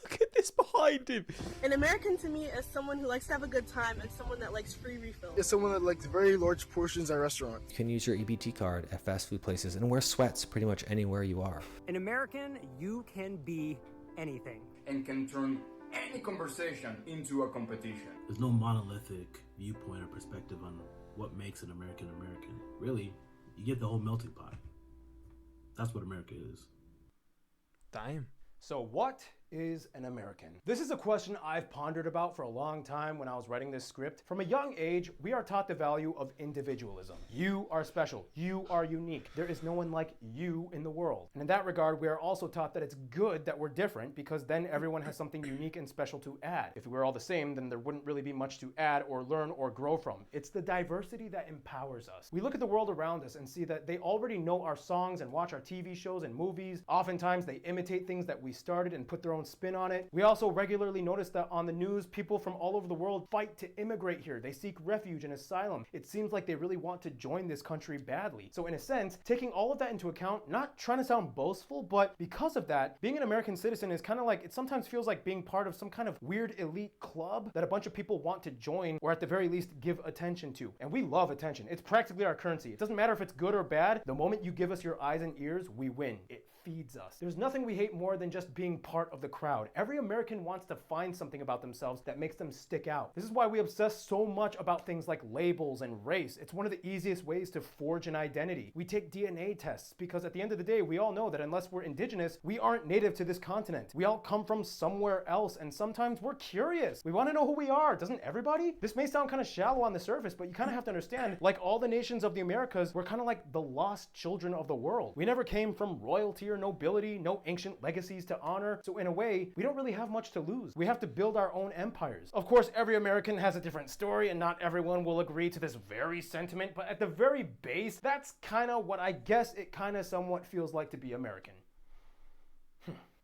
look at this behind him. An American to me is someone who likes to have a good time and someone that likes free refills. It's someone that likes very large portions at restaurants. You can use your EBT card at fast food places and wear sweats pretty much anywhere you are. An American, you can be anything. And can turn any conversation into a competition. There's no monolithic viewpoint or perspective on what makes an American American. Really, you get the whole melting pot. That's what America is. Damn. So what is an American? This is a question I've pondered about for a long time when I was writing this script. From a young age, we are taught the value of individualism. You are special. You are unique. There is no one like you in the world. And in that regard, we are also taught that it's good that we're different because then everyone has something unique and special to add. If we were all the same, then there wouldn't really be much to add or learn or grow from. It's the diversity that empowers us. We look at the world around us and see that they already know our songs and watch our TV shows and movies. Oftentimes, they imitate things that we started and put their own spin on it. We also regularly notice that on the news, people from all over the world fight to immigrate here. They seek refuge and asylum. It seems like they really want to join this country badly. So in a sense, taking all of that into account, not trying to sound boastful, but because of that, being an American citizen is kind of like, it sometimes feels like being part of some kind of weird elite club that a bunch of people want to join or at the very least give attention to. And we love attention. It's practically our currency. It doesn't matter if it's good or bad. The moment you give us your eyes and ears, we win. It feeds us. There's nothing we hate more than just being part of the crowd. Every American wants to find something about themselves that makes them stick out. This is why we obsess so much about things like labels and race. It's one of the easiest ways to forge an identity. We take DNA tests because at the end of the day, we all know that unless we're indigenous, we aren't native to this continent. We all come from somewhere else, and sometimes we're curious. We want to know who we are. Doesn't everybody? This may sound kind of shallow on the surface, but you kind of have to understand, like all the nations of the Americas, we're kind of like the lost children of the world. We never came from royalty or nobility, no ancient legacies to honor. So in a way, we don't really have much to lose. We have to build our own empires. Of course, every American has a different story and not everyone will agree to this very sentiment, but at the very base, that's kind of what I guess it kind of somewhat feels like to be American.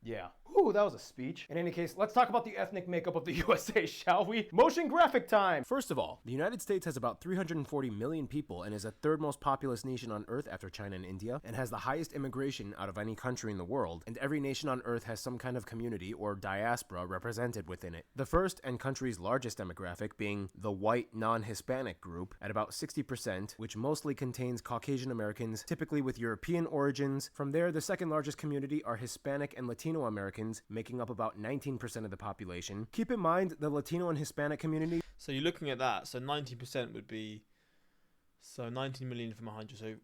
Yeah. Ooh, that was a speech. In any case, let's talk about the ethnic makeup of the USA, shall we? Motion graphic time! First of all, the United States has about 340 million people and is the third most populous nation on Earth after China and India, and has the highest immigration out of any country in the world, and every nation on Earth has some kind of community or diaspora represented within it. The first and country's largest demographic being the white non-Hispanic group at about 60%, which mostly contains Caucasian Americans, typically with European origins. From there, the second largest community are Hispanic and Latino Americans, making up about 19% of the population. Keep in mind the Latino and Hispanic community. So you're looking at that. So 90% would be, so 19 million from 100. So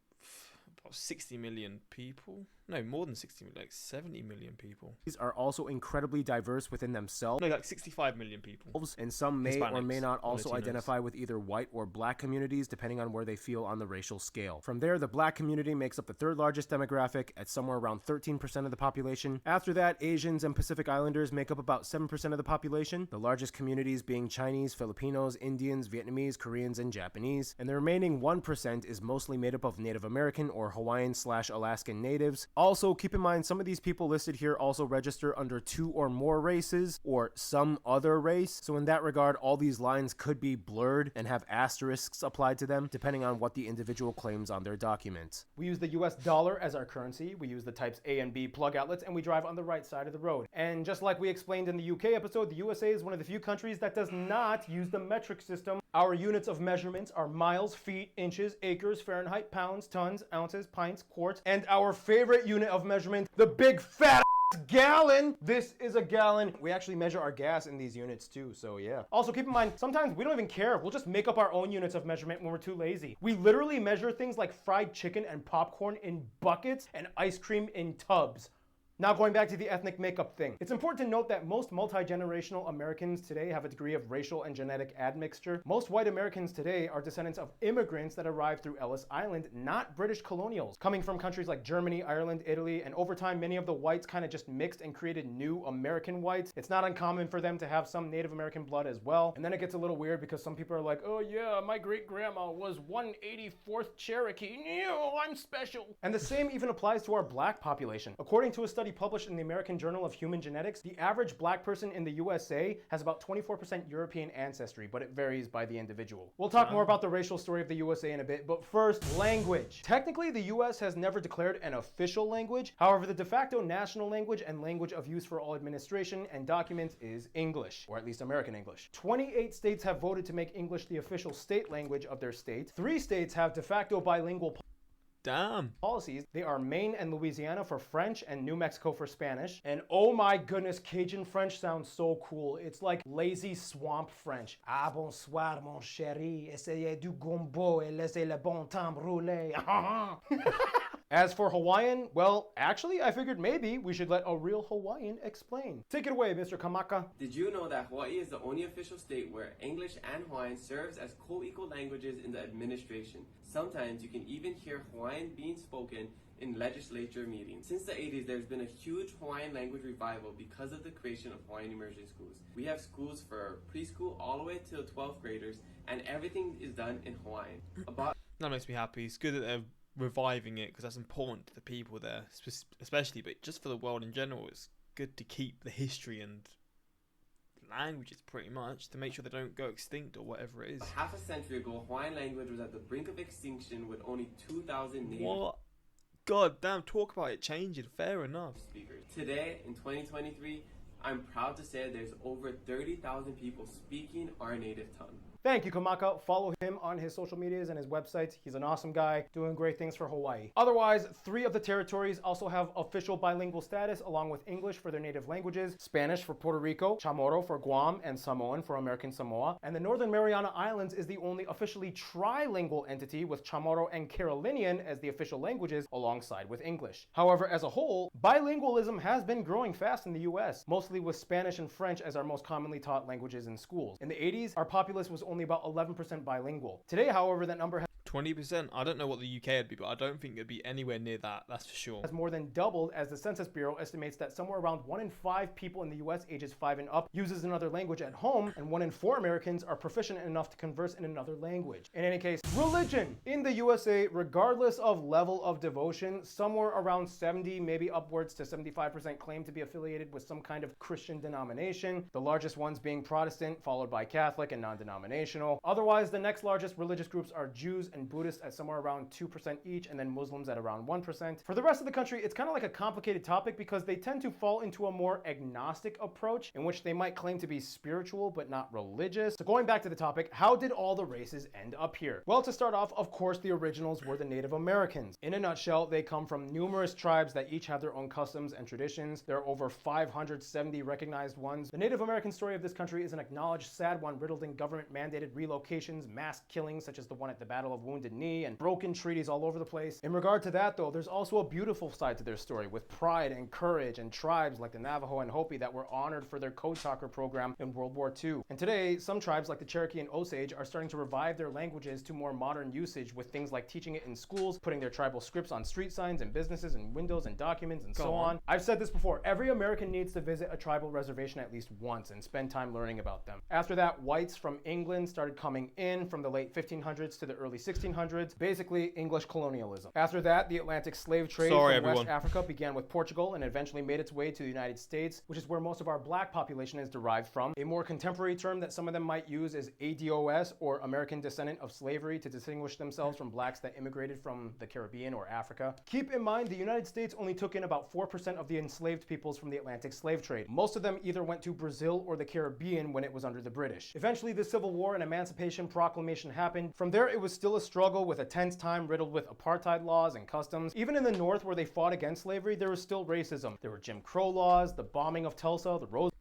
about 60 million people. No, more than 60 million, like 70 million people. These are also incredibly diverse within themselves. No, like 65 million people. And some may Hispanics, or may not also Latinos. identify with either white or black communities, depending on where they feel on the racial scale. From there, the black community makes up the third largest demographic at somewhere around 13% of the population. After that, Asians and Pacific Islanders make up about 7% of the population, the largest communities being Chinese, Filipinos, Indians, Vietnamese, Koreans, and Japanese. And the remaining 1% is mostly made up of Native American or Hawaiian/Alaskan natives. Also, keep in mind some of these people listed here also register under 2 or more races or some other race. So in that regard, all these lines could be blurred and have asterisks applied to them depending on what the individual claims on their documents. We use the US dollar as our currency. We use the types A and B plug outlets, and we drive on the right side of the road. And just like we explained in the UK episode, the USA is one of the few countries that does not use the metric system. Our units of measurements are miles, feet, inches, acres, Fahrenheit, pounds, tons, ounces, pints, quarts, and our favorite unit of measurement, the big fat gallon. This is a gallon. We actually measure our gas in these units too, so yeah. Also keep in mind, sometimes we don't even care. We'll just make up our own units of measurement when we're too lazy. We literally measure things like fried chicken and popcorn in buckets and ice cream in tubs. Now going back to the ethnic makeup thing. It's important to note that most multi-generational Americans today have a degree of racial and genetic admixture. Most white Americans today are descendants of immigrants that arrived through Ellis Island, not British colonials, coming from countries like Germany, Ireland, Italy, and over time many of the whites kind of just mixed and created new American whites. It's not uncommon for them to have some Native American blood as well. And then it gets a little weird because some people are like, oh yeah, my great-grandma was 184th Cherokee. No, I'm special. And the same even applies to our black population. According to a study published in the American Journal of Human Genetics, the average black person in the USA has about 24% European ancestry, but it varies by the individual. We'll talk more about the racial story of the USA in a bit, but first, language. Technically, the US has never declared an official language. However, the de facto national language and language of use for all administration and documents is English, or at least American English. 28 states have voted to make English the official state language of their state. 3 states have de facto bilingual policies. They are Maine and Louisiana for French and New Mexico for Spanish. And oh my goodness, Cajun French sounds so cool. It's like lazy swamp French. Ah, bonsoir, mon chéri. Essayez du gombo et laissez le bon temps rouler. As for Hawaiian, well, actually, I figured maybe we should let a real Hawaiian explain. Take it away, Mr. Kamaka. Did you know that Hawaii is the only official state where English and Hawaiian serves as co-equal languages in the administration? Sometimes you can even hear Hawaiian being spoken in legislature meetings. Since the 80s, there's been a huge Hawaiian language revival because of the creation of Hawaiian immersion schools. We have schools for preschool all the way to 12th graders, and everything is done in Hawaiian. That makes me happy. It's good that they're reviving it because that's important to the people there, especially, but just for the world in general. It's good to keep the history and languages pretty much to make sure they don't go extinct or whatever it is. Half a century ago, Hawaiian language was at the brink of extinction with only 2,000 native What? God damn, talk about it changing. Fair enough. speakers. Today, in 2023, I'm proud to say there's over 30,000 people speaking our native tongue. Thank you, Kamaka. Follow him on his social medias and his websites. He's an awesome guy doing great things for Hawaii. Otherwise, 3 of the territories also have official bilingual status along with English for their native languages, Spanish for Puerto Rico, Chamorro for Guam, and Samoan for American Samoa. And the Northern Mariana Islands is the only officially trilingual entity with Chamorro and Carolinian as the official languages alongside with English. However, as a whole, bilingualism has been growing fast in the US, mostly with Spanish and French as our most commonly taught languages in schools. In the 80s, our populace was only about 11% bilingual. Today, however, that number has 20%? I don't know what the UK would be, but I don't think it'd be anywhere near that, that's for sure. Has more than doubled, as the Census Bureau estimates that somewhere around 1 in 5 people in the US ages 5 and up uses another language at home, and 1 in 4 Americans are proficient enough to converse in another language. In any case, religion. In the USA, regardless of level of devotion, somewhere around 70, maybe upwards to 75% claim to be affiliated with some kind of Christian denomination, the largest ones being Protestant, followed by Catholic and non-denominational. Otherwise, the next largest religious groups are Jews and Buddhists at somewhere around 2% each, and then Muslims at around 1%. For the rest of the country, it's kind of like a complicated topic because they tend to fall into a more agnostic approach in which they might claim to be spiritual but not religious. So going back to the topic, how did all the races end up here? Well, to start off, of course, the originals were the Native Americans. In a nutshell, they come from numerous tribes that each have their own customs and traditions. There are over 570 recognized ones. The Native American story of this country is an acknowledged sad one, riddled in government-mandated relocations, mass killings such as the one at the Battle of Wounded Knee, and broken treaties all over the place. In regard to that, though, there's also a beautiful side to their story with pride and courage, and tribes like the Navajo and Hopi that were honored for their Code Talker program in World War II. And today, some tribes like the Cherokee and Osage are starting to revive their languages to more modern usage with things like teaching it in schools, putting their tribal scripts on street signs and businesses and windows and documents and so on. I've said this before, every American needs to visit a tribal reservation at least once and spend time learning about them. After that, whites from England started coming in from the late 1500s to the early 1600s, basically English colonialism. After that, the Atlantic slave trade from West Africa began with Portugal and eventually made its way to the United States, which is where most of our black population is derived from. A more contemporary term that some of them might use is ADOS, or American Descendant of Slavery, to distinguish themselves from blacks that immigrated from the Caribbean or Africa. Keep in mind, the United States only took in about 4% of the enslaved peoples from the Atlantic slave trade. Most of them either went to Brazil or the Caribbean when it was under the British. Eventually, the Civil War and Emancipation Proclamation happened. From there, it was still a struggle with a tense time riddled with apartheid laws and customs. Even in the North, where they fought against slavery, there was still racism. There were Jim Crow laws, the bombing of Tulsa, the Rose...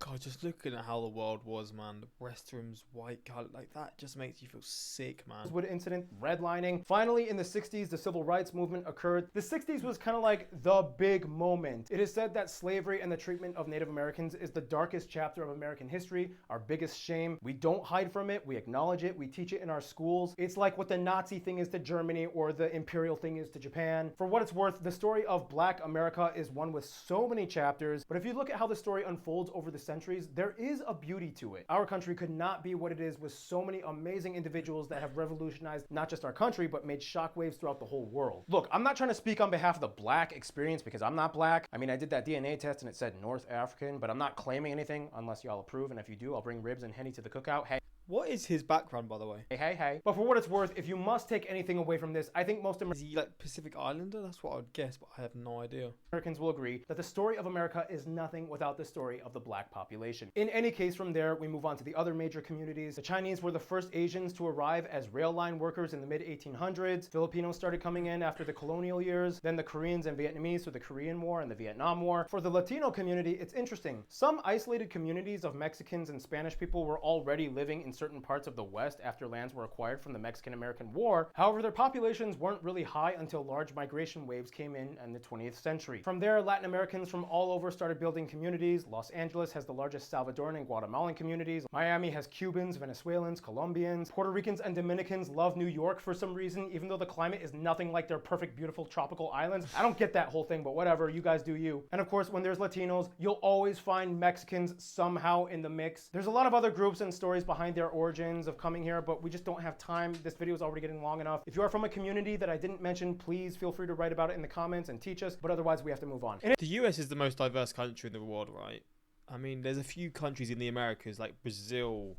God, just looking at how the world was, man. The restrooms, white color, like that just makes you feel sick, man. Rosewood incident, redlining. Finally, in the 60s, the civil rights movement occurred. The 60s was kind of like the big moment. It is said that slavery and the treatment of Native Americans is the darkest chapter of American history, our biggest shame. We don't hide from it, we acknowledge it, we teach it in our schools. It's like what the Nazi thing is to Germany or the imperial thing is to Japan. For what it's worth, the story of Black America is one with so many chapters, but if you look at how the story unfolds over the centuries, there is a beauty to it. Our country could not be what it is with so many amazing individuals that have revolutionized not just our country, but made shockwaves throughout the whole world. Look, I'm not trying to speak on behalf of the black experience because I'm not black. I mean, I did that DNA test and it said North African, but I'm not claiming anything unless y'all approve, and if you do, I'll bring ribs and Henny to the cookout. Hey. What is his background, by the way? Hey. But for what it's worth, if you must take anything away from this, I think most Is he like Pacific Islander? That's what I would guess, but I have no idea. Americans will agree that the story of America is nothing without the story of the black population. In any case, from there, we move on to the other major communities. The Chinese were the first Asians to arrive as rail line workers in the mid-1800s. Filipinos started coming in after the colonial years. Then the Koreans and Vietnamese through the Korean War and the Vietnam War. For the Latino community, it's interesting. Some isolated communities of Mexicans and Spanish people were already living in certain parts of the West after lands were acquired from the Mexican-American War. However, their populations weren't really high until large migration waves came in the 20th century. From there, Latin Americans from all over started building communities. Los Angeles has the largest Salvadoran and Guatemalan communities. Miami has Cubans, Venezuelans, Colombians. Puerto Ricans and Dominicans love New York for some reason, even though the climate is nothing like their perfect, beautiful tropical islands. I don't get that whole thing, but whatever, you guys do you. And of course, when there's Latinos, you'll always find Mexicans somehow in the mix. There's a lot of other groups and stories behind their origins of coming here, but we just don't have time. This video is already getting long enough. If you are from a community that I didn't mention, please feel free to write about it in the comments and teach us, but otherwise we have to move on. The US is the most diverse country in the world, right? I mean, there's a few countries in the Americas, like Brazil,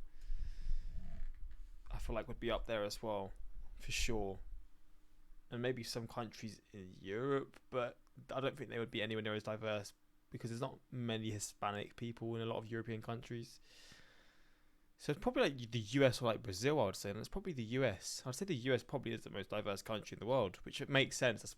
I feel like would be up there as well, for sure. And maybe some countries in Europe, but I don't think they would be anywhere near as diverse because there's not many Hispanic people in a lot of European countries. So it's probably like the US or like Brazil, I would say, and it's probably the US. I'd say the US probably is the most diverse country in the world, which it makes sense. That's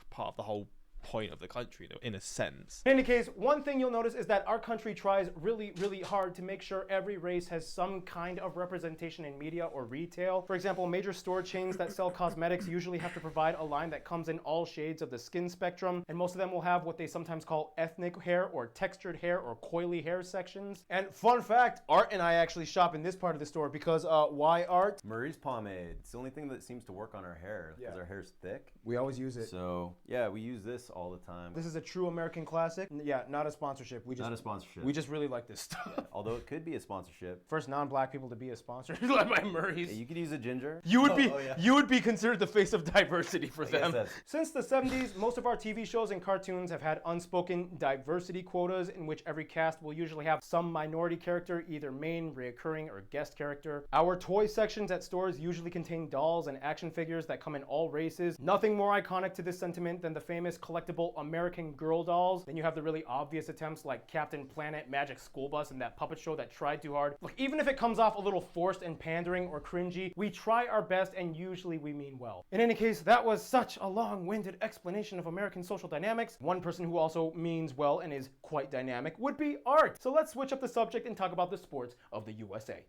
part of the whole point of the country, in a sense. In any case, one thing you'll notice is that our country tries really, really hard to make sure every race has some kind of representation in media or retail. For example, major store chains that sell cosmetics usually have to provide a line that comes in all shades of the skin spectrum, and most of them will have what they sometimes call ethnic hair or textured hair or coily hair sections. And fun fact, Art and I actually shop in this part of the store because why, Art? Murray's pomade. It's the only thing that seems to work on our hair because our hair's thick. We always use it. So yeah, we use this all the time. This is a true American classic. Yeah, not a sponsorship. Not a sponsorship. We just really like this stuff. Yeah, although it could be a sponsorship. First non-black people to be a sponsor, led by Murray's. Yeah, you could use a ginger. You would be considered the face of diversity for them. Yes. Since the 70s, most of our TV shows and cartoons have had unspoken diversity quotas in which every cast will usually have some minority character, either main, reoccurring, or guest character. Our toy sections at stores usually contain dolls and action figures that come in all races. Nothing more iconic to this sentiment than the famous collectible American Girl dolls. Then you have the really obvious attempts like Captain Planet, Magic School Bus, and that puppet show that tried too hard. Look, even if it comes off a little forced and pandering or cringy, we try our best and usually we mean well. In any case, that was such a long-winded explanation of American social dynamics. One person who also means well and is quite dynamic would be Art. So let's switch up the subject and talk about the sports of the USA.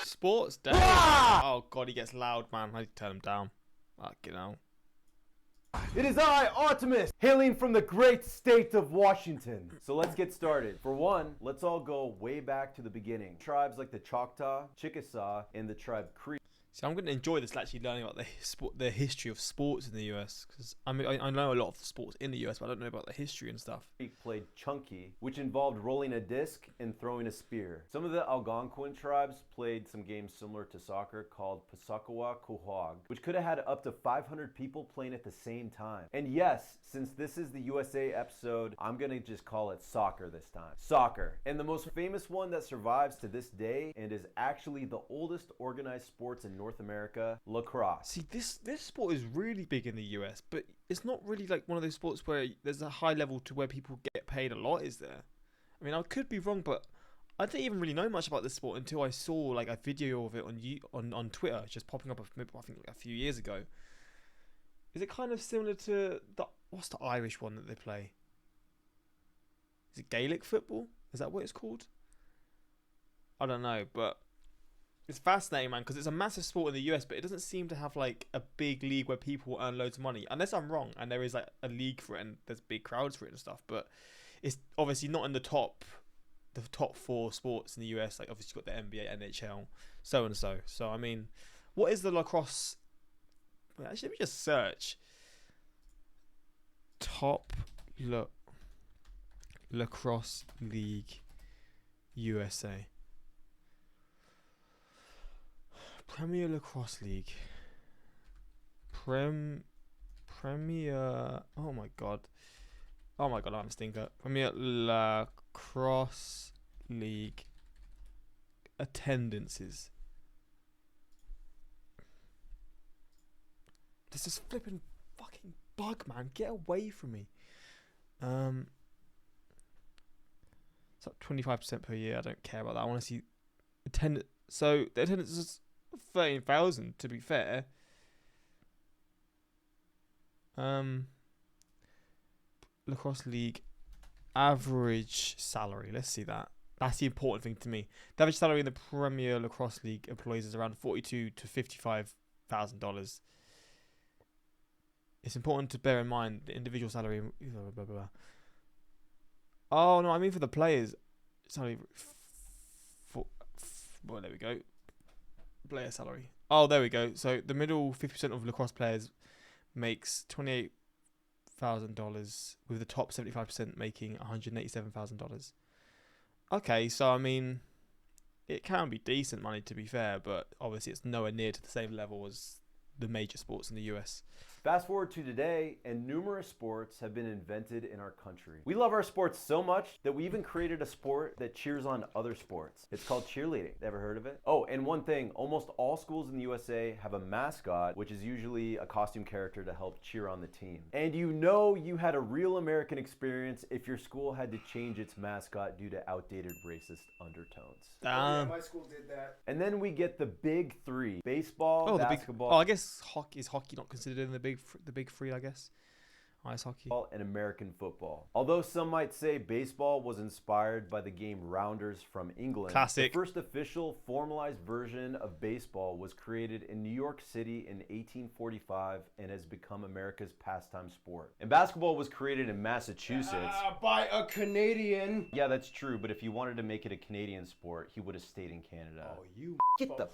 Sports day. Oh god, he gets loud, man. I need to turn him down. You know. It is I, Artemis, hailing from the great state of Washington. So let's get started. For one, let's all go way back to the beginning. Tribes like the Choctaw, Chickasaw, and the tribe Cree. See, I'm going to enjoy this, actually learning about the history of sports in the US, because I mean I know a lot of the sports in the US, but I don't know about the history and stuff. Played chunky, which involved rolling a disc and throwing a spear. Some of the Algonquin tribes played some games similar to soccer called Pasakawa Kuhog, which could have had up to 500 people playing at the same time. And yes, since this is the USA episode, I'm gonna just call it soccer this time. Soccer. And the most famous one that survives to this day and is actually the oldest organized sports in North America, lacrosse. See, this sport is really big in the US, but it's not really like one of those sports where there's a high level to where people get paid a lot, is there? I mean, I could be wrong, but I didn't even really know much about this sport until I saw like a video of it on Twitter, just popping up, I think a few years ago. Is it kind of similar to what's the Irish one that they play? Is it Gaelic football? Is that what it's called? I don't know, but it's fascinating, man, because it's a massive sport in the US, but it doesn't seem to have like a big league where people earn loads of money, unless I'm wrong and there is like a league for it and there's big crowds for it and stuff. But it's obviously not in the top 4 sports in the US. Like obviously you've got the NBA, NHL, so and so. So I mean, what is the lacrosse? Well, actually, let me just search top lacrosse league USA. Premier Lacrosse League. Premier. Oh my god, I'm a stinker. Premier Lacrosse League attendances. There's this flipping fucking bug, man. Get away from me. It's up 25% per year. I don't care about that. I want to see attendance. So the attendance is 13,000, to be fair. Lacrosse League average salary. Let's see that. That's the important thing to me. The average salary in the Premier Lacrosse League employees is around $42,000 to $55,000. It's important to bear in mind the individual salary. Blah, blah, blah. Oh no, I mean for the players. Salary. Well, there we go. Player salary. Oh, there we go. So the middle 50% of lacrosse players makes $28,000, with the top 75% making $187,000. Okay, so I mean, it can be decent money to be fair, but obviously it's nowhere near to the same level as the major sports in the US. Fast forward to today, and numerous sports have been invented in our country. We love our sports so much that we even created a sport that cheers on other sports. It's called cheerleading. Ever heard of it? Oh, and one thing, almost all schools in the USA have a mascot, which is usually a costume character to help cheer on the team. And you know you had a real American experience if your school had to change its mascot due to outdated racist undertones. Yeah, my school did that. And then we get the big three: baseball, basketball. I guess hockey not considered in the big three, I guess. Ice hockey. And American football. Although some might say baseball was inspired by the game rounders from England, Classic. the first official formalized version of baseball was created in New York City in 1845 and has become America's pastime sport. And basketball was created in Massachusetts. By a Canadian. Yeah, that's true, but if you wanted to make it a Canadian sport, he would have stayed in Canada. Oh, you get the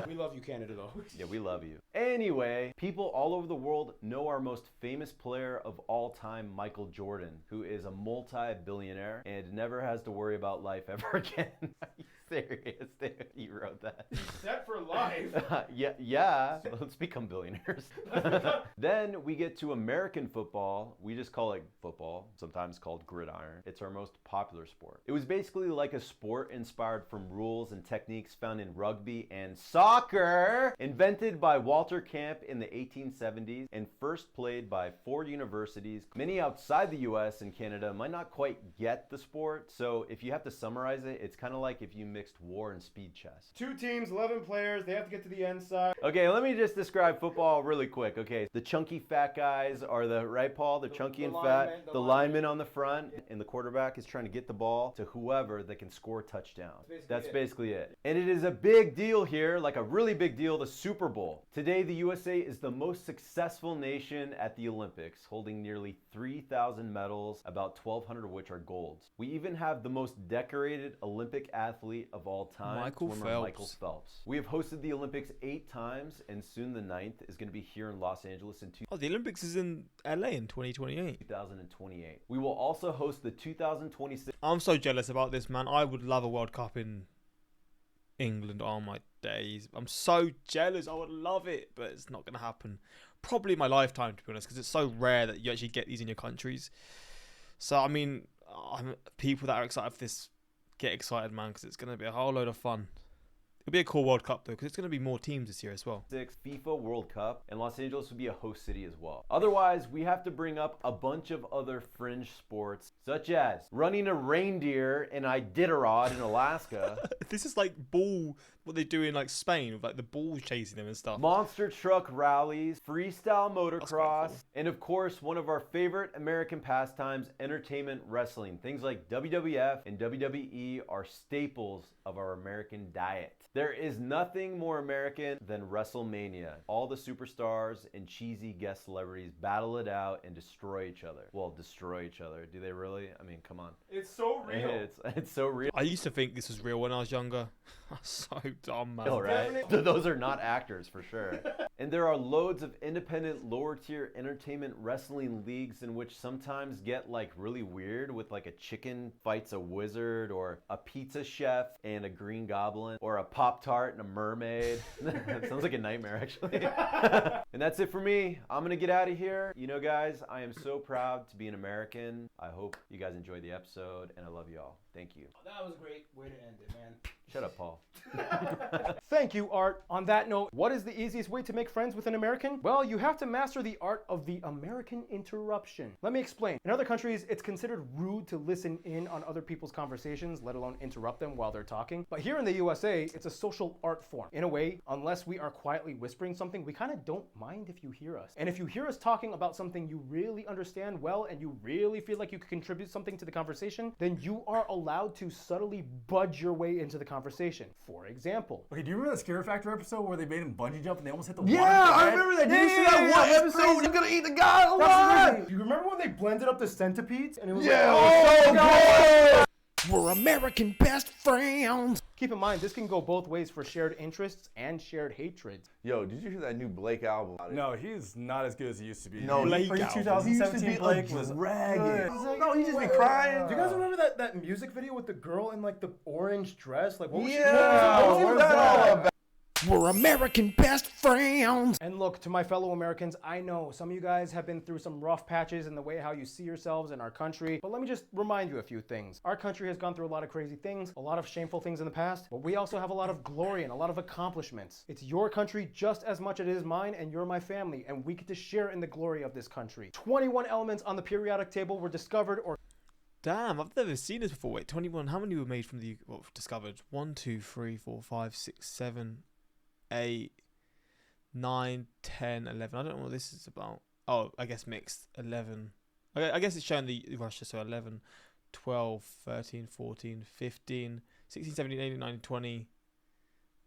We love you, Canada, though. Yeah, we love you. Anyway, people all over the world know our most famous player of all time, Michael Jordan, who is a multi-billionaire and never has to worry about life ever again. Are you serious, dude? You wrote that. Set for life. Yeah. Let's become billionaires. Then we get to American football. We just call it football, sometimes called gridiron. It's our most popular sport. It was basically like a sport inspired from rules and techniques found in rugby and soccer, invented by Walter Camp in the 1870s and first played by 4 universities. Many outside the US and Canada might not quite get the sport, so if you have to summarize it, it's kind of like if you mixed war and speed chess. 2 teams, 11 players, they have to get to the end side. Okay, let me just describe football really quick. Okay, the chunky fat guys are the, right, Paul? The chunky and fat. The lineman on the front, and the quarterback is trying to get the ball to whoever that can score a touchdown. That's basically it. And it is a big deal here, like a really big deal, the Super Bowl. Today, the USA is the most successful nation at the Olympics, holding nearly 3,000 medals, about 1,200 of which are golds. We even have the most decorated Olympic athlete of all time, Michael Phelps. We have hosted the Olympics 8 times, and soon the 9th is going to be here in Los Angeles in the Olympics is in LA in 2028. 2028. We will also host the 2026. I'm so jealous about this, man. I would love a World Cup in England on my days. I'm so jealous. I would love it, but it's not going to happen. Probably in my lifetime, to be honest, because it's so rare that you actually get these in your countries. So, I mean, people that are excited for this, get excited, man, because it's going to be a whole load of fun. It'll be a cool World Cup, though, because it's going to be more teams this year as well. FIFA World Cup, and Los Angeles will be a host city as well. Otherwise, we have to bring up a bunch of other fringe sports, such as running a reindeer in Iditarod in Alaska. This is like what they do in like Spain, with like the bulls chasing them and stuff. Monster truck rallies, freestyle motocross, and of course, one of our favorite American pastimes, entertainment wrestling. Things like WWF and WWE are staples of our American diet. There is nothing more American than WrestleMania. All the superstars and cheesy guest celebrities battle it out and destroy each other. Well, destroy each other. Do they really? I mean, come on. It's so real. It's so real. I used to think this was real when I was younger. I'm so dumb, man. All right. Those are not actors for sure. And there are loads of independent, lower tier entertainment wrestling leagues in which sometimes get like really weird, with like a chicken fights a wizard, or a pizza chef and a green goblin, or a Pop-Tart and a mermaid. That sounds like a nightmare, actually. And that's it for me. I'm gonna get out of here. You know, guys, I am so proud to be an American. I hope you guys enjoyed the episode, and I love you all. Thank you. That was a great way to end it, man. Shut up, Paul. Thank you, Art. On that note, what is the easiest way to make friends with an American? Well, you have to master the art of the American interruption. Let me explain. In other countries, it's considered rude to listen in on other people's conversations, let alone interrupt them while they're talking. But here in the USA, it's a social art form. In a way, unless we are quietly whispering something, we kind of don't mind if you hear us. And if you hear us talking about something you really understand well, and you really feel like you could contribute something to the conversation, then you are allowed to subtly budge your way into the conversation. For example. Okay, do you remember that Scare Factor episode where they made him bungee jump and they almost hit the water? Yeah, I remember that. Did you see that one episode? He's gonna eat the guy alive! Do you remember when they blended up the centipedes? And it was so good! We're American best friends. Keep in mind, this can go both ways for shared interests and shared hatreds. Yo, did you hear that new Blake album? No, he's not as good as he used to be. No, Blake 2017 Blake was ragged. No, he just be crying. Do you guys remember that music video with the girl in like the orange dress? Like, what was what was that all about? We're American best friends. And look, to my fellow Americans, I know some of you guys have been through some rough patches in the way how you see yourselves in our country, but let me just remind you a few things. Our country has gone through a lot of crazy things, a lot of shameful things in the past, but we also have a lot of glory and a lot of accomplishments. It's your country just as much as it is mine, and you're my family, and we get to share in the glory of this country. 21 elements on the periodic table were discovered or... Damn, I've never seen this before. Wait, 21. How many were made from the... Well, discovered? 1, 2, 3, 4, 5, 6, 7... 8, 9, 10, 11. I don't know what this is about. Oh, I guess mixed. 11. I guess it's showing the Russia, so 11, 12, 13, 14, 15, 16, 17, 18, 19, 20,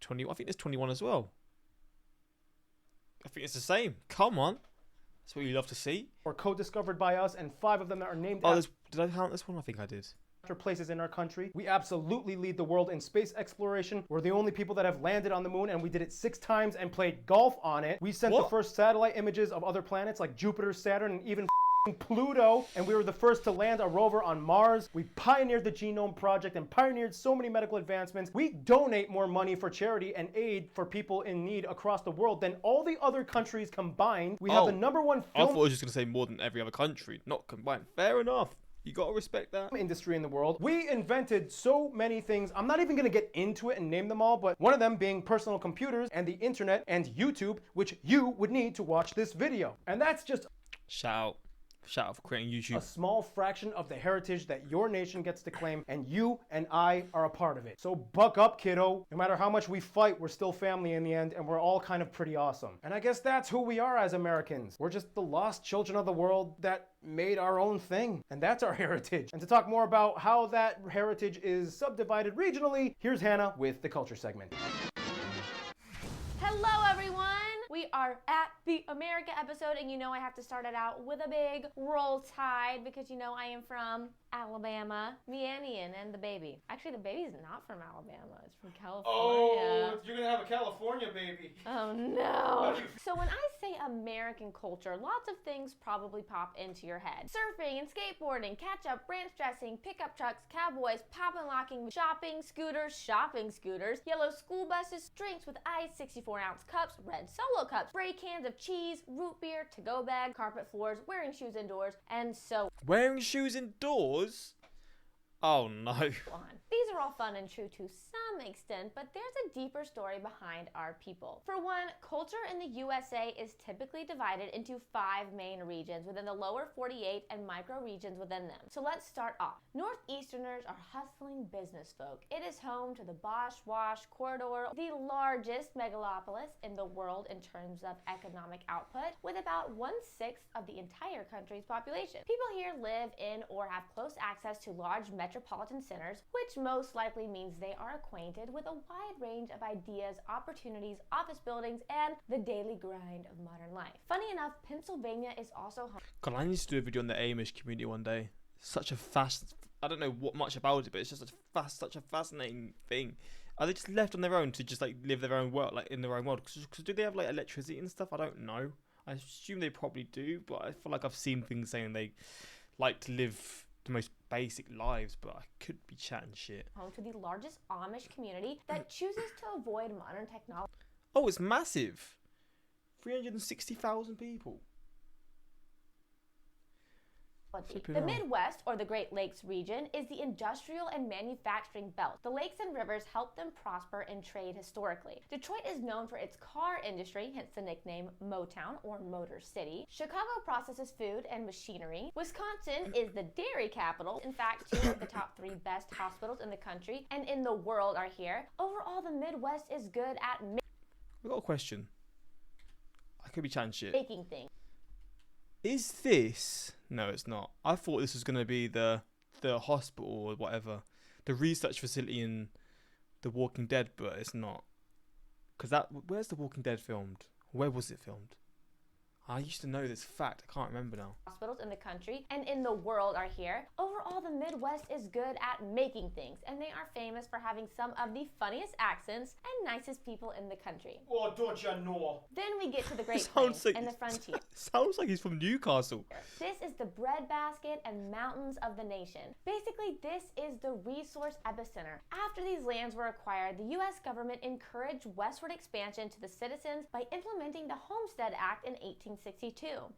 20. I think there's 21 as well. I think it's the same. Come on. That's what you love to see. Or co-discovered by us, and 5 of them that are named did I count this one? I think I did. After places in our country. We absolutely lead the world in space exploration. We're the only people that have landed on the moon, and we did it 6 times and played golf on it. We sent the first satellite images of other planets like Jupiter, Saturn, and even Pluto, and we were the first to land a rover on Mars. We pioneered the Genome Project and pioneered so many medical advancements. We donate more money for charity and aid for people in need across the world than all the other countries combined. We have the #1 film... I thought I was just going to say more than every other country, not combined. Fair enough. You got to respect that. Industry in the world. We invented so many things. I'm not even going to get into it and name them all, but one of them being personal computers and the internet and YouTube, which you would need to watch this video. And that's just... Shout out for creating YouTube. A small fraction of the heritage that your nation gets to claim, and you and I are a part of it. So buck up, kiddo. No matter how much we fight, we're still family in the end, and we're all kind of pretty awesome. And I guess that's who we are as Americans. We're just the lost children of the world that made our own thing, and that's our heritage. And to talk more about how that heritage is subdivided regionally, here's Hannah with the culture segment. Hello, everyone. We are at the America episode, and you know I have to start it out with a big roll tide because you know I am from Alabama. Me, Annie, and the baby. Actually, the baby's not from Alabama. It's from California. Oh, you're gonna have a California baby. Oh, no. So when I say American culture, lots of things probably pop into your head. Surfing and skateboarding, catch-up, ranch dressing, pickup trucks, cowboys, pop and locking, shopping scooters, yellow school buses, drinks with ice, 64-ounce cups, red Solo cups, spray cans of cheese, root beer, to-go bag, carpet floors, wearing shoes indoors, and so wearing shoes indoors? Oh no. These are all fun and true to some extent, but there's a deeper story behind our people. For one, culture in the USA is typically divided into 5 main regions within the lower 48 and micro regions within them. So let's start off. Northeasterners are hustling business folk. It is home to the Bosch Wash Corridor, the largest megalopolis in the world in terms of economic output, with about 1/6 of the entire country's population. People here live in or have close access to large metropolitan centers, which most likely means they are acquainted with a wide range of ideas, opportunities, office buildings, and the daily grind of modern life. Funny enough, Pennsylvania is also home. God, I need to do a video on the Amish community one day. Such a I don't know what much about it, but it's just such a fascinating thing. Are they just left on their own to just like live their own world, like in their own world? Because do they have like electricity and stuff? I don't know. I assume they probably do, but I feel like I've seen things saying they like to live the most basic lives, but I could be chatting shit. Home to the largest Amish community that chooses to avoid modern technology. Oh, it's massive. 360,000 people. The Midwest, or the Great Lakes region, is the industrial and manufacturing belt. The lakes and rivers help them prosper in trade historically. Detroit is known for its car industry, hence the nickname Motown, or Motor City. Chicago processes food and machinery. Wisconsin is the dairy capital. In fact, 2 of the top 3 best hospitals in the country and in the world are here. Overall, the Midwest is good at We've got a question. I could be chatting shit. making things. Is this... No, it's not. I thought this was going to be the hospital or whatever. The research facility in The Walking Dead, but it's not. Because where's The Walking Dead filmed? Where was it filmed? I used to know this fact. I can't remember now. Hospitals in the country and in the world are here. Overall, the Midwest is good at making things, and they are famous for having some of the funniest accents and nicest people in the country. Oh, don't you know? Then we get to the Great Plains and the frontier. Sounds like he's from Newcastle. This is the breadbasket and mountains of the nation. Basically, this is the resource epicenter. After these lands were acquired, the U.S. government encouraged westward expansion to the citizens by implementing the Homestead Act in 1862.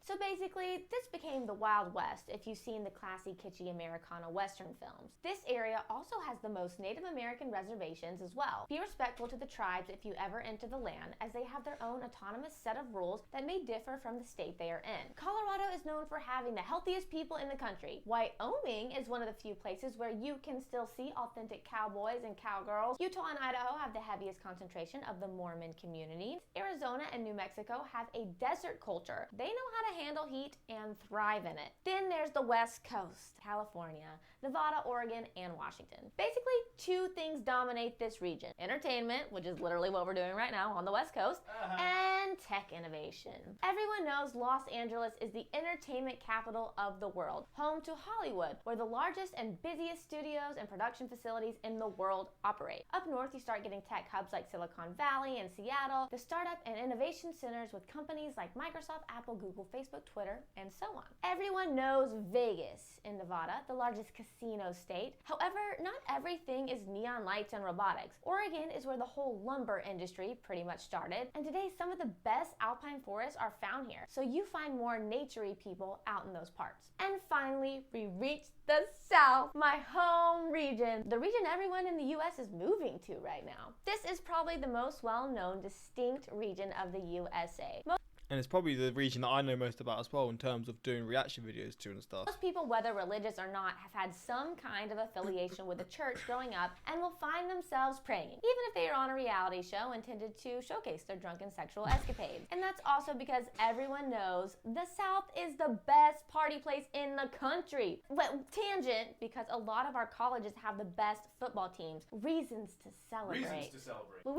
So basically, this became the Wild West if you've seen the classy, kitschy Americana Western films. This area also has the most Native American reservations as well. Be respectful to the tribes if you ever enter the land, as they have their own autonomous set of rules that may differ from the state they are in. Colorado is known for having the healthiest people in the country. Wyoming is one of the few places where you can still see authentic cowboys and cowgirls. Utah and Idaho have the heaviest concentration of the Mormon community. Arizona and New Mexico have a desert culture culture. They know how to handle heat and thrive in it. Then there's the West Coast, California, Nevada, Oregon, and Washington. Basically, two things dominate this region. Entertainment, which is literally what we're doing right now on the West Coast, and tech innovation. Everyone knows Los Angeles is the entertainment capital of the world, home to Hollywood, where the largest and busiest studios and production facilities in the world operate. Up north, you start getting tech hubs like Silicon Valley and Seattle, the startup and innovation centers with companies like Microsoft, Apple, Google, Facebook, Twitter, and so on. Everyone knows Vegas in Nevada, the largest casino state. However, not everything is neon lights and robotics. Oregon is where the whole lumber industry pretty much started, and today some of the best alpine forests are found here, so you find more naturey people out in those parts. And finally, we reach the South, my home region, the region everyone in the US is moving to right now. This is probably the most well-known, distinct region of the USA. And it's probably the region that I know most about as well in terms of doing reaction videos to and stuff. Most people, whether religious or not, have had some kind of affiliation with the church growing up and will find themselves praying, even if they are on a reality show intended to showcase their drunken sexual escapades. And that's also because everyone knows the South is the best party place in the country. But tangent, because a lot of our colleges have the best football teams. Reasons to celebrate.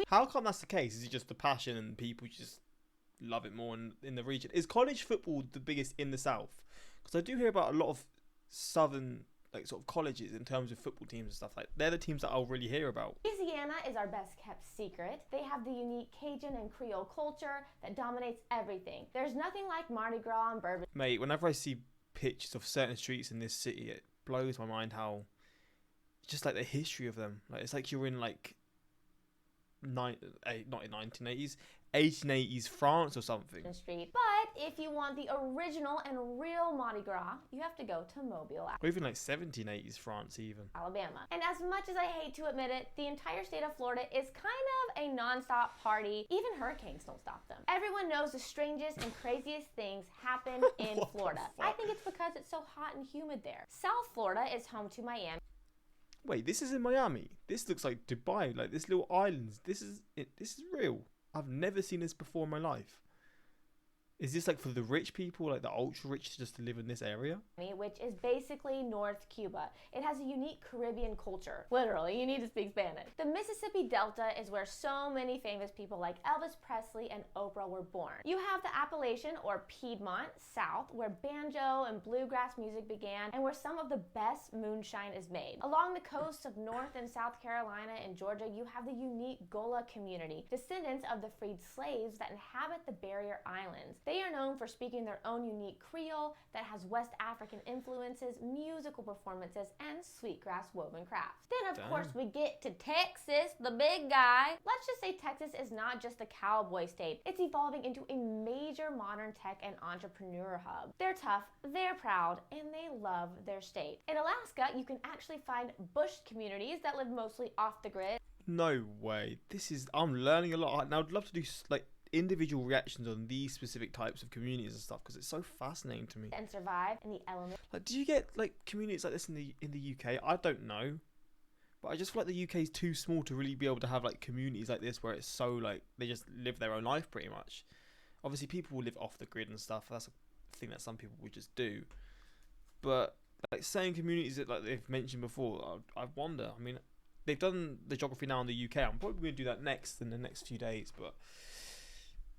How come that's the case? Is it just the passion and people just love it more in the region? Is college football the biggest in the South? Because I do hear about a lot of southern like sort of colleges in terms of football teams and stuff. Like they're the teams that I'll really hear about. Louisiana is our best kept secret. They have the unique Cajun and Creole culture that dominates everything. There's nothing like Mardi Gras and bourbon. Mate, whenever I see pictures of certain streets in this city, it blows my mind how just like the history of them. Like it's like you're in like not in 1980s, 1880s France or something. Street. But if you want the original and real Mardi Gras, you have to go to Mobile, or even like 1780s France even. Alabama. And as much as I hate to admit it, the entire state of Florida is kind of a non-stop party. Even hurricanes don't stop them. Everyone knows the strangest and craziest things happen in Florida. I think it's because it's so hot and humid there. South Florida is home to Miami. Wait, this is in Miami. This looks like Dubai, like this little islands. This is real. I've never seen this before in my life. Is this like for the rich people, like the ultra rich, just to live in this area? Which is basically North Cuba. It has a unique Caribbean culture. Literally, you need to speak Spanish. The Mississippi Delta is where so many famous people like Elvis Presley and Oprah were born. You have the Appalachian or Piedmont South, where banjo and bluegrass music began and where some of the best moonshine is made. Along the coasts of North and South Carolina and Georgia, you have the unique Gola community, descendants of the freed slaves that inhabit the Barrier Islands. They are known for speaking their own unique Creole that has West African influences, musical performances, and sweetgrass woven crafts. Then, of course, we get to Texas, the big guy. Let's just say Texas is not just a cowboy state. It's evolving into a major modern tech and entrepreneur hub. They're tough, they're proud, and they love their state. In Alaska, you can actually find bush communities that live mostly off the grid. No way. I'm learning a lot. And I would love to do like individual reactions on these specific types of communities and stuff because it's so fascinating to me. And survive in the elements. Like, do you get like communities like this in the UK? I don't know, but I just feel like the UK is too small to really be able to have like communities like this where it's so like they just live their own life pretty much. Obviously, people will live off the grid and stuff. That's a thing that some people would just do. But like saying communities that like they've mentioned before, I wonder. I mean, they've done the geography now in the UK. I'm probably going to do that next in the next few days, but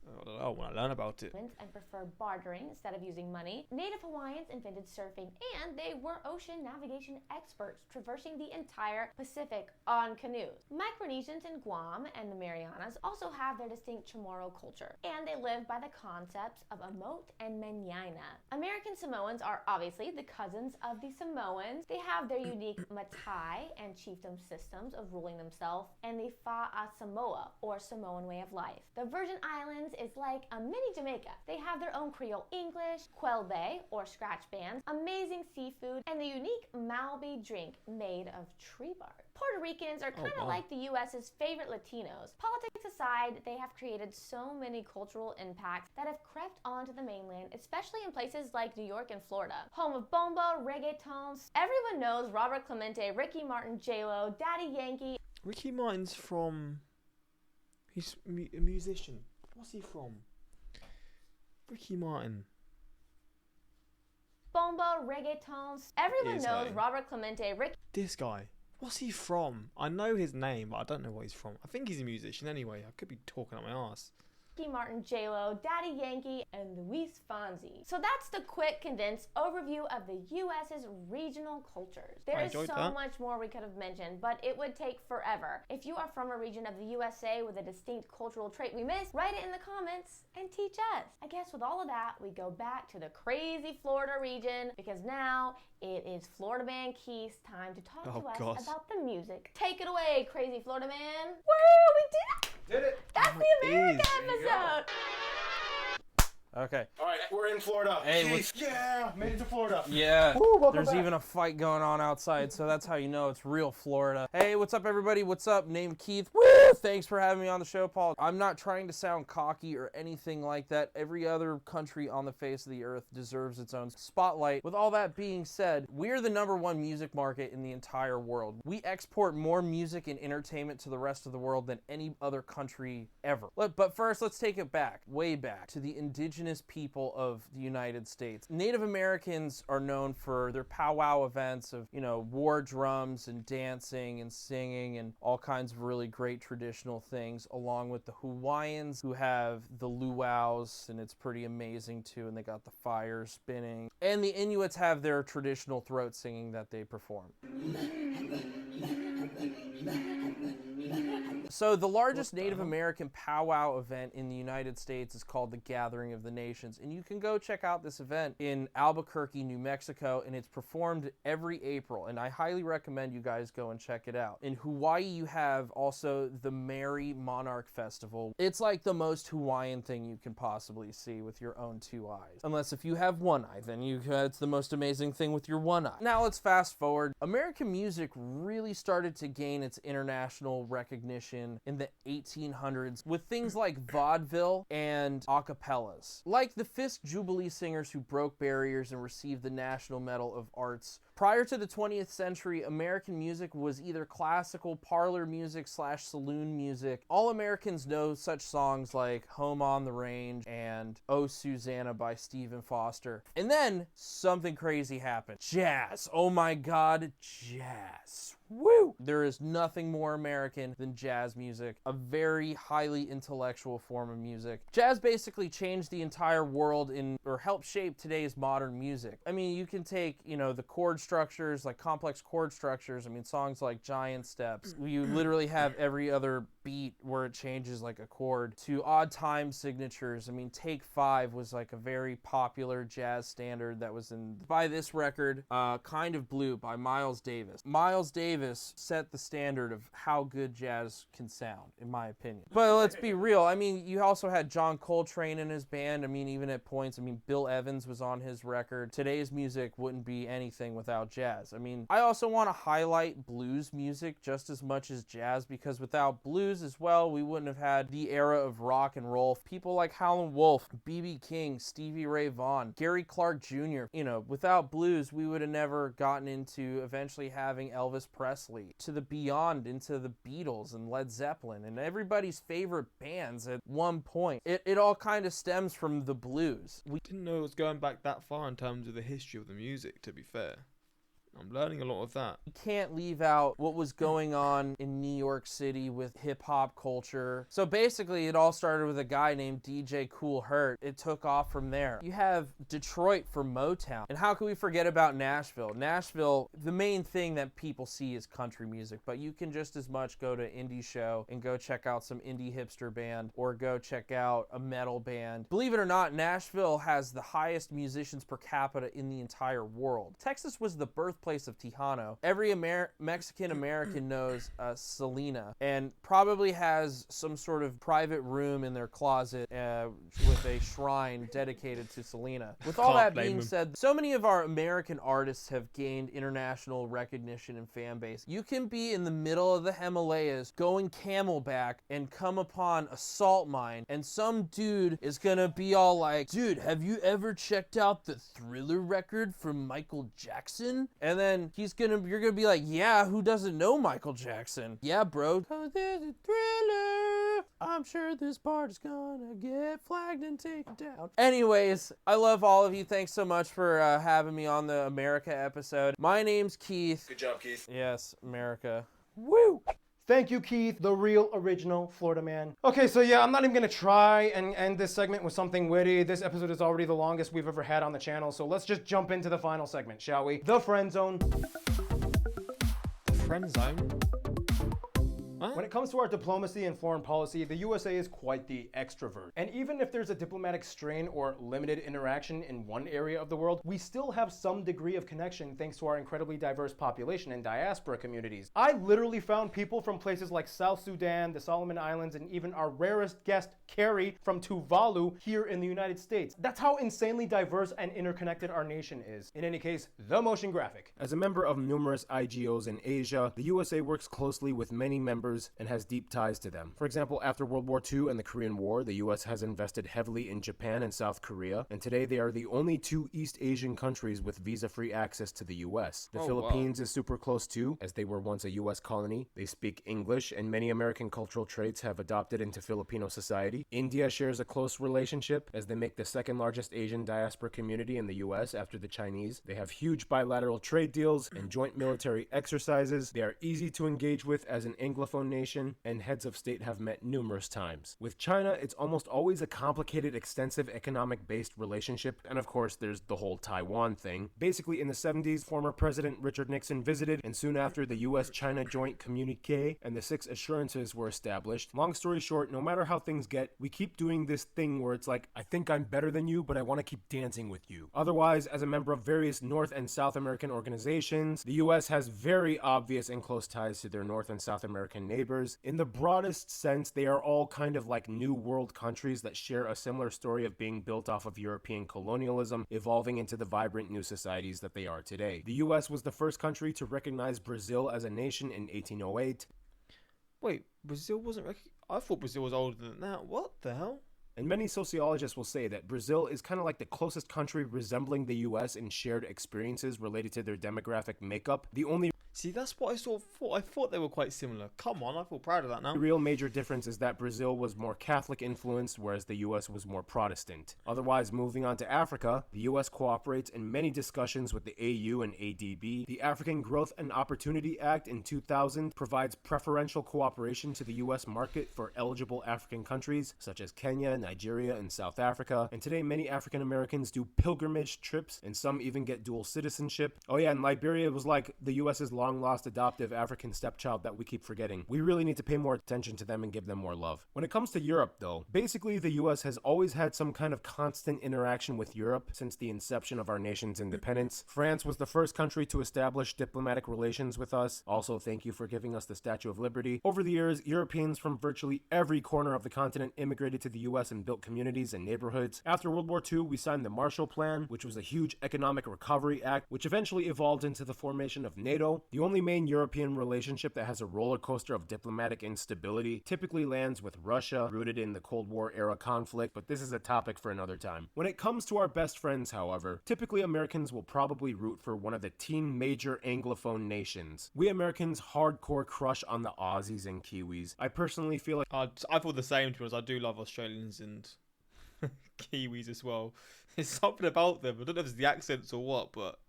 I don't know, I want to learn about it. And prefer bartering instead of using money. Native Hawaiians invented surfing, and they were ocean navigation experts, traversing the entire Pacific on canoes. Micronesians in Guam and the Marianas also have their distinct Chamorro culture, and they live by the concepts of amote and manana. American Samoans are obviously the cousins of the Samoans. They have their unique Matai and chiefdom systems of ruling themselves, and the Fa'a Samoa, or Samoan way of life. The Virgin Islands is like a mini Jamaica. They have their own Creole English, Quelbe, or scratch bands, amazing seafood, and the unique Malby drink made of tree bark. Puerto Ricans are kind of like the US's favorite Latinos. Politics aside, they have created so many cultural impacts that have crept onto the mainland, especially in places like New York and Florida. Home of bomba, reggaeton. Everyone knows Robert Clemente, Ricky Martin, J-Lo, Daddy Yankee. Ricky Martin's from... He's a musician. What's he from? Ricky Martin. Bomba, reggaetons. Everyone Is knows he? Robert Clemente. This guy. What's he from? I know his name, but I don't know what he's from. I think he's a musician anyway. I could be talking up my ass. Ricky Martin, J-Lo, Daddy Yankee, and Luis Fonsi. So that's the quick, condensed overview of the U.S.'s regional cultures. There is so much more we could have mentioned, but it would take forever. If you are from a region of the USA with a distinct cultural trait we missed, write it in the comments and teach us. I guess with all of that, we go back to the crazy Florida region, because now it is Florida Man Keith's time to talk to us about the music. Take it away, crazy Florida Man. Woo, we did it! Did it? That's the America episode. Okay. All right, we're in Florida. Hey, yeah, made it to Florida. Yeah, Woo, there's back. even a fight going on outside, so that's how you know it's real Florida. Hey, what's up, everybody? What's up? Named Keith. Woo! Thanks for having me on the show, Paul. I'm not trying to sound cocky or anything like that. Every other country on the face of the earth deserves its own spotlight. With all that being said, we're the #1 music market in the entire world. We export more music and entertainment to the rest of the world than any other country ever. But first, let's take it back, way back, to the indigenous people of the United States. Native Americans are known for their powwow events of, war drums and dancing and singing and all kinds of really great traditional things, along with the Hawaiians, who have the luau's, and it's pretty amazing too, and they got the fire spinning. And the Inuits have their traditional throat singing that they perform. So the largest Native American powwow event in the United States is called the Gathering of the Nations, and you can go check out this event in Albuquerque, New Mexico, and it's performed every April, and I highly recommend you guys go and check it out. In Hawaii, you have also the Merry Monarch Festival. It's like the most Hawaiian thing you can possibly see with your own 2 eyes. Unless if you have 1 eye, then it's the most amazing thing with your 1 eye. Now let's fast forward. American music really started to gain its international recognition in the 1800s with things like vaudeville and acapellas. Like the Fisk Jubilee singers who broke barriers and received the National Medal of Arts. Prior to the 20th century, American music was either classical, parlor music / saloon music. All Americans know such songs like Home on the Range and Oh Susanna by Stephen Foster. And then something crazy happened. Jazz. Oh my God, jazz. Woo! There is nothing more American than jazz music, a very highly intellectual form of music. Jazz basically changed the entire world or helped shape today's modern music. I mean, you can take, the chord structures, like complex chord structures. I mean, songs like Giant Steps. You literally have every other beat where it changes like a chord, to odd time signatures. I mean, Take 5 was like a very popular jazz standard that was by this record, Kind of Blue by Miles Davis. Miles Davis set the standard of how good jazz can sound, in my opinion. But let's be real. I mean, you also had John Coltrane in his band. I mean, even at points, Bill Evans was on his record. Today's music wouldn't be anything without jazz. I mean, I also want to highlight blues music just as much as jazz, because without blues as well, we wouldn't have had the era of rock and roll. People like Howlin' Wolf, B.B. King, Stevie Ray Vaughan, Gary Clark Jr. Without blues, we would have never gotten into eventually having Elvis Presley, to the beyond, into the Beatles and Led Zeppelin and everybody's favorite bands at one point. It all kind of stems from the blues. We didn't know it was going back that far in terms of the history of the music, to be fair. I'm learning a lot of that. You can't leave out what was going on in New York City with hip-hop culture. So basically, it all started with a guy named DJ Kool Herc. It took off from there. You have Detroit for Motown. And how can we forget about Nashville? Nashville, the main thing that people see is country music, but you can just as much go to indie show and go check out some indie hipster band, or go check out a metal band. Believe it or not, Nashville has the highest musicians per capita in the entire world. Texas was the birthplace of Tejano. Every Mexican American knows Selena, and probably has some sort of private room in their closet with a shrine dedicated to Selena. With all that being said, so many of our American artists have gained international recognition and fan base. You can be in the middle of the Himalayas going camelback and come upon a salt mine, and some dude is gonna be all like, dude, have you ever checked out the Thriller record from Michael Jackson? And And then you're gonna be like, yeah, who doesn't know Michael Jackson? Yeah, bro. 'Cause there's a thriller. I'm sure this part is gonna get flagged and taken down. Anyways, I love all of you. Thanks so much for having me on the America episode. My name's Keith. Good job, Keith. Yes, America. Woo! Thank you, Keith, the real original Florida man. Okay, so yeah, I'm not even gonna try and end this segment with something witty. This episode is already the longest we've ever had on the channel, so let's just jump into the final segment, shall we? The friend zone. Friend zone? When it comes to our diplomacy and foreign policy, the USA is quite the extrovert. And even if there's a diplomatic strain or limited interaction in one area of the world, we still have some degree of connection thanks to our incredibly diverse population and diaspora communities. I literally found people from places like South Sudan, the Solomon Islands, and even our rarest guest, Carrie, from Tuvalu here in the United States. That's how insanely diverse and interconnected our nation is. In any case, the motion graphic. As a member of numerous IGOs in Asia, the USA works closely with many members and has deep ties to them. For example, after World War II and the Korean War, the US has invested heavily in Japan and South Korea, and today they are the only two East Asian countries with visa-free access to the US. The Philippines is super close too, as they were once a US colony. They speak English, and many American cultural traits have adopted into Filipino society. India shares a close relationship, as they make the second largest Asian diaspora community in the US after the Chinese. They have huge bilateral trade deals and joint military exercises. They are easy to engage with as an Anglophone nation, and heads of state have met numerous times. With China, it's almost always a complicated, extensive economic-based relationship, and of course there's the whole Taiwan thing. Basically, in the 70s, former President Richard Nixon visited, and soon after, the US-China joint communique and the 6 assurances were established. Long story short, no matter how things get, we keep doing this thing where it's like, I think I'm better than you, but I want to keep dancing with you. Otherwise, as a member of various North and South American organizations, the US has very obvious and close ties to their North and South American neighbors. In the broadest sense, they are all kind of like New World countries that share a similar story of being built off of European colonialism, evolving into the vibrant new societies that they are today. The US was the first country to recognize Brazil as a nation in 1808. Wait, Brazil wasn't I thought Brazil was older than that. What the hell? And many sociologists will say that Brazil is kind of like the closest country resembling the US in shared experiences related to their demographic makeup. The only See, that's what I sort of thought. I thought they were quite similar. Come on, I feel proud of that now. The real major difference is that Brazil was more Catholic influenced, whereas the US was more Protestant. Otherwise, moving on to Africa, the US cooperates in many discussions with the AU and ADB. The African Growth and Opportunity Act in 2000 provides preferential cooperation to the US market for eligible African countries, such as Kenya, Nigeria, and South Africa. And today, many African Americans do pilgrimage trips, and some even get dual citizenship. Oh yeah, and Liberia was like the US's long-lost adoptive African stepchild that we keep forgetting. We really need to pay more attention to them and give them more love. When it comes to Europe, though, basically the US has always had some kind of constant interaction with Europe since the inception of our nation's independence. France was the first country to establish diplomatic relations with us. Also, thank you for giving us the Statue of Liberty. Over the years, Europeans from virtually every corner of the continent immigrated to the US and built communities and neighborhoods. After World War II, we signed the Marshall Plan, which was a huge economic recovery act, which eventually evolved into the formation of NATO. The only main European relationship that has a roller coaster of diplomatic instability typically lands with Russia, rooted in the Cold War era conflict, but this is a topic for another time. When it comes to our best friends, however, typically Americans will probably root for one of the teen major Anglophone nations. We Americans hardcore crush on the Aussies and Kiwis. I personally feel like I feel the same, because I do love Australians and Kiwis as well. There's something about them. I don't know if it's the accents or what, but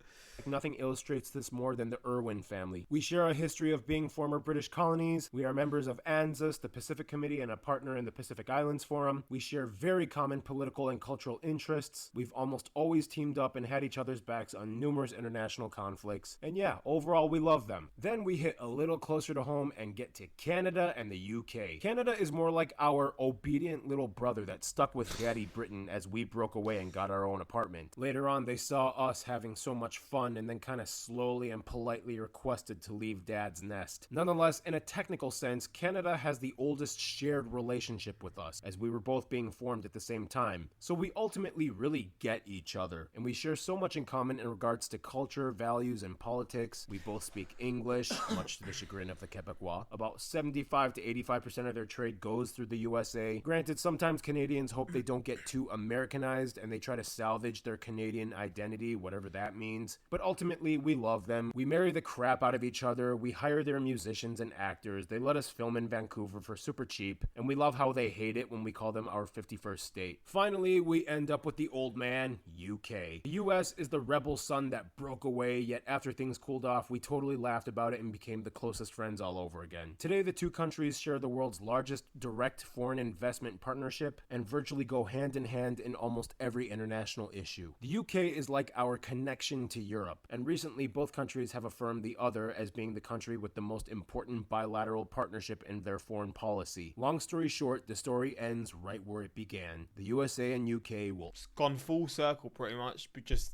nothing illustrates this more than the Irwin family. We share a history of being former British colonies. We are members of ANZUS, the Pacific Committee, and a partner in the Pacific Islands Forum. We share very common political and cultural interests. We've almost always teamed up and had each other's backs on numerous international conflicts. And yeah, overall we love them. Then we hit a little closer to home and get to Canada and the UK. Canada is more like our obedient little brother that stuck with Daddy Britain as we broke away and got our own apartment. Later on, they saw us having so much fun and then kind of slowly and politely requested to leave Dad's nest. Nonetheless, in a technical sense, Canada has the oldest shared relationship with us, as we were both being formed at the same time. So we ultimately really get each other, and we share so much in common in regards to culture, values, and politics. We both speak English, much to the chagrin of the Quebecois. About 75 to 85% of their trade goes through the USA. Granted, sometimes Canadians hope they don't get too Americanized, and they try to salvage their Canadian identity, whatever that means. but ultimately we love them. We marry the crap out of each other. We hire their musicians and actors. They let us film in Vancouver for super cheap, and we love how they hate it when we call them our 51st state. Finally, we end up with the old man, UK. The US is the rebel son that broke away, yet after things cooled off, we totally laughed about it and became the closest friends all over again. Today, the two countries share the world's largest direct foreign investment partnership and virtually go hand in hand in almost every international issue. The UK is like our connection to Europe, and recently both countries have affirmed the other as being the country with the most important bilateral partnership in their foreign policy. Long story short, the story ends right where it began. The USA and UK will... It's gone full circle pretty much, but just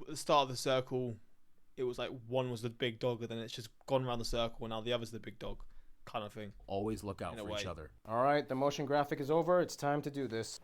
at the start of the circle, it was like one was the big dog, and then it's just gone around the circle, and now the other's the big dog kind of thing. Always look out for each other. All right, the motion graphic is over. It's time to do this.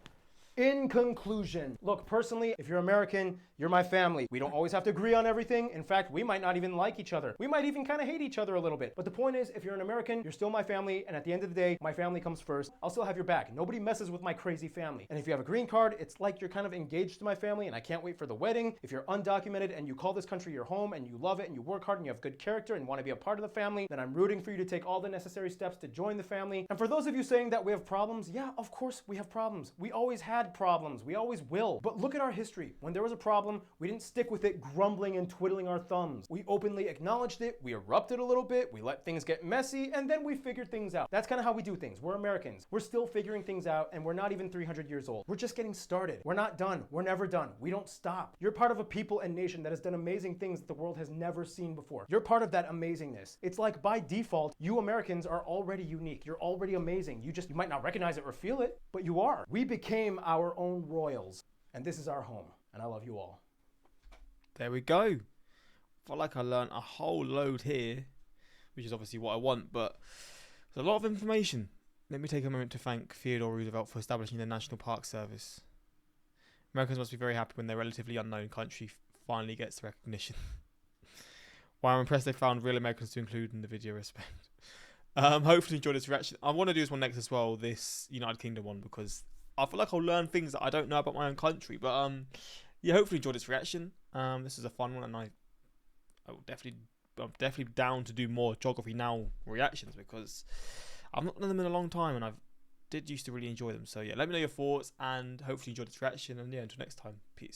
In conclusion, look, personally, if you're American, you're my family. We don't always have to agree on everything. In fact, we might not even like each other. We might even kind of hate each other a little bit. But the point is, if you're an American, you're still my family. And at the end of the day, my family comes first. I'll still have your back. Nobody messes with my crazy family. And if you have a green card, it's like you're kind of engaged to my family, and I can't wait for the wedding. If you're undocumented and you call this country your home and you love it and you work hard and you have good character and want to be a part of the family, then I'm rooting for you to take all the necessary steps to join the family. And for those of you saying that we have problems, yeah, of course we have problems. We always had problems. We always will. But look at our history. When there was a problem, we didn't stick with it grumbling and twiddling our thumbs. We openly acknowledged it, we erupted a little bit, we let things get messy, and then we figured things out. That's kind of how we do things. We're Americans. We're still figuring things out, and we're not even 300 years old. We're just getting started. We're not done. We're never done. We don't stop. You're part of a people and nation that has done amazing things that the world has never seen before. You're part of that amazingness. It's like by default, you Americans are already unique. You're already amazing. You might not recognize it or feel it, but you are. We became our own royals, and this is our home, and I love you all. There we go. I felt like I learned a whole load here, which is obviously what I want, but there's a lot of information. Let me take a moment to thank Theodore Roosevelt for establishing the National Park Service. Americans must be very happy when their relatively unknown country finally gets the recognition. While I'm impressed they found real Americans to include in the video respect. Hopefully you enjoyed this reaction. I want to do this one next as well, this United Kingdom one, because I feel like I'll learn things that I don't know about my own country. But yeah, hopefully enjoy this reaction. This is a fun one, and I'm definitely down to do more Geography Now reactions, because I've not done them in a long time, and I did used to really enjoy them. So yeah, let me know your thoughts, and hopefully you enjoyed this reaction. And yeah, until next time, peace.